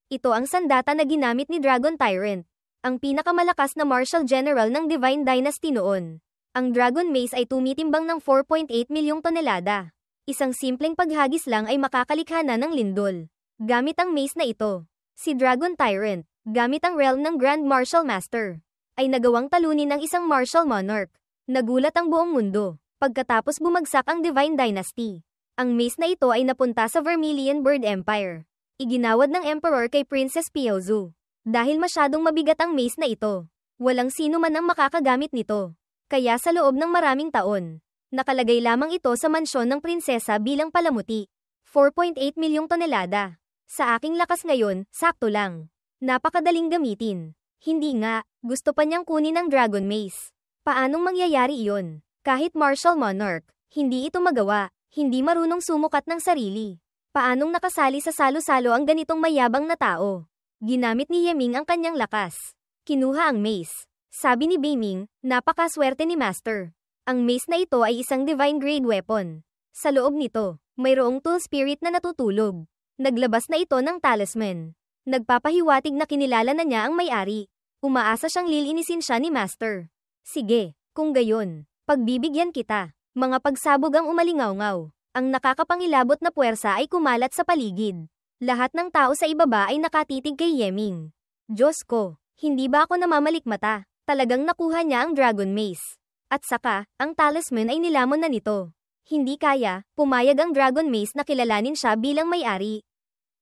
[SPEAKER 1] Ito ang sandata na ginamit ni Dragon Tyrant, ang pinakamalakas na martial general ng Divine Dynasty noon. Ang Dragon Maze ay tumitimbang ng 4.8 milyong tonelada. Isang simpleng paghagis lang ay makakalikha na ng lindol. Gamit ang maze na ito, si Dragon Tyrant, gamit ang realm ng Grand Martial Master, ay nagawang talunin ng isang martial monarch. Nagulat ang buong mundo, pagkatapos bumagsak ang Divine Dynasty. Ang maze na ito ay napunta sa Vermilion Bird Empire. Iginawad ng Emperor kay Princess Piaozu. Dahil masyadong mabigat ang maze na ito, walang sino man ang makakagamit nito. Kaya sa loob ng maraming taon, nakalagay lamang ito sa mansyon ng prinsesa bilang palamuti. 4.8 milyong tonelada. Sa aking lakas ngayon, sakto lang. Napakadaling gamitin. Hindi nga, gusto pa niyang kunin ang Dragon Maze. Paanong mangyayari iyon? Kahit martial monarch, hindi ito magawa, hindi marunong sumukat ng sarili. Paanong nakasali sa salo-salo ang ganitong mayabang na tao? Ginamit ni Yeming ang kanyang lakas. Kinuha ang maze. Sabi ni Beiming, napakaswerte ni Master. Ang maze na ito ay isang divine grade weapon. Sa loob nito, mayroong tool spirit na natutulog. Naglabas na ito ng talisman. Nagpapahiwatig na kinilala na niya ang may-ari. Umaasa siyang lilinisin siya ni Master. Sige, kung gayon, pagbibigyan kita. Mga pagsabog ang umalingaw-ngaw. Ang nakakapangilabot na puwersa ay kumalat sa paligid. Lahat ng tao sa ibaba ay nakatitig kay Yeming. Diyos ko, hindi ba ako namamalikmata? Talagang nakuha niya ang Dragon Maze. At saka, ang talisman ay nilamon na nito. Hindi kaya, pumayag ang Dragon Maze na kilalanin siya bilang may-ari.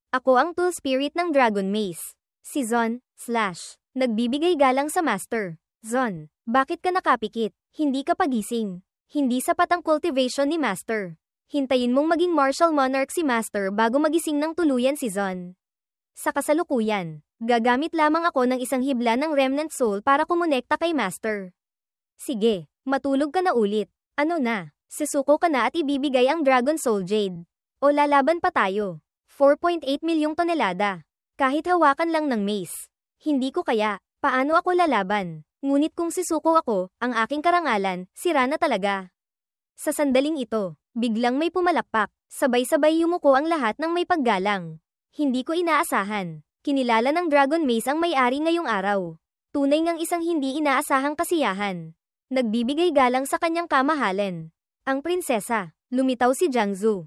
[SPEAKER 1] Ako ang tool spirit ng Dragon Maze. Si Zon, nagbibigay galang sa Master. Zon, bakit ka nakapikit? Hindi ka pagising. Hindi sapat ang cultivation ni Master. Hintayin mong maging martial monarch si Master bago magising ng tuluyan si Zon. Sa kasalukuyan, gagamit lamang ako ng isang hibla ng Remnant Soul para kumonekta kay Master. Sige, matulog ka na ulit. Ano na, susuko ka na at ibibigay ang Dragon Soul Jade. O lalaban pa tayo. 4.8 milyong tonelada. Kahit hawakan lang ng mace. Hindi ko kaya, paano ako lalaban? Ngunit kung sisuko ako, ang aking karangalan, sira na talaga. Sa sandaling ito, biglang may pumalakpak. Sabay-sabay yumuko ang lahat ng may paggalang. Hindi ko inaasahan. Kinilala ng Dragon Maze ang may-ari ngayong araw. Tunay ngang isang hindi inaasahang kasiyahan. Nagbibigay galang sa kanyang kamahalan. Ang prinsesa, lumitaw si Jiangzu.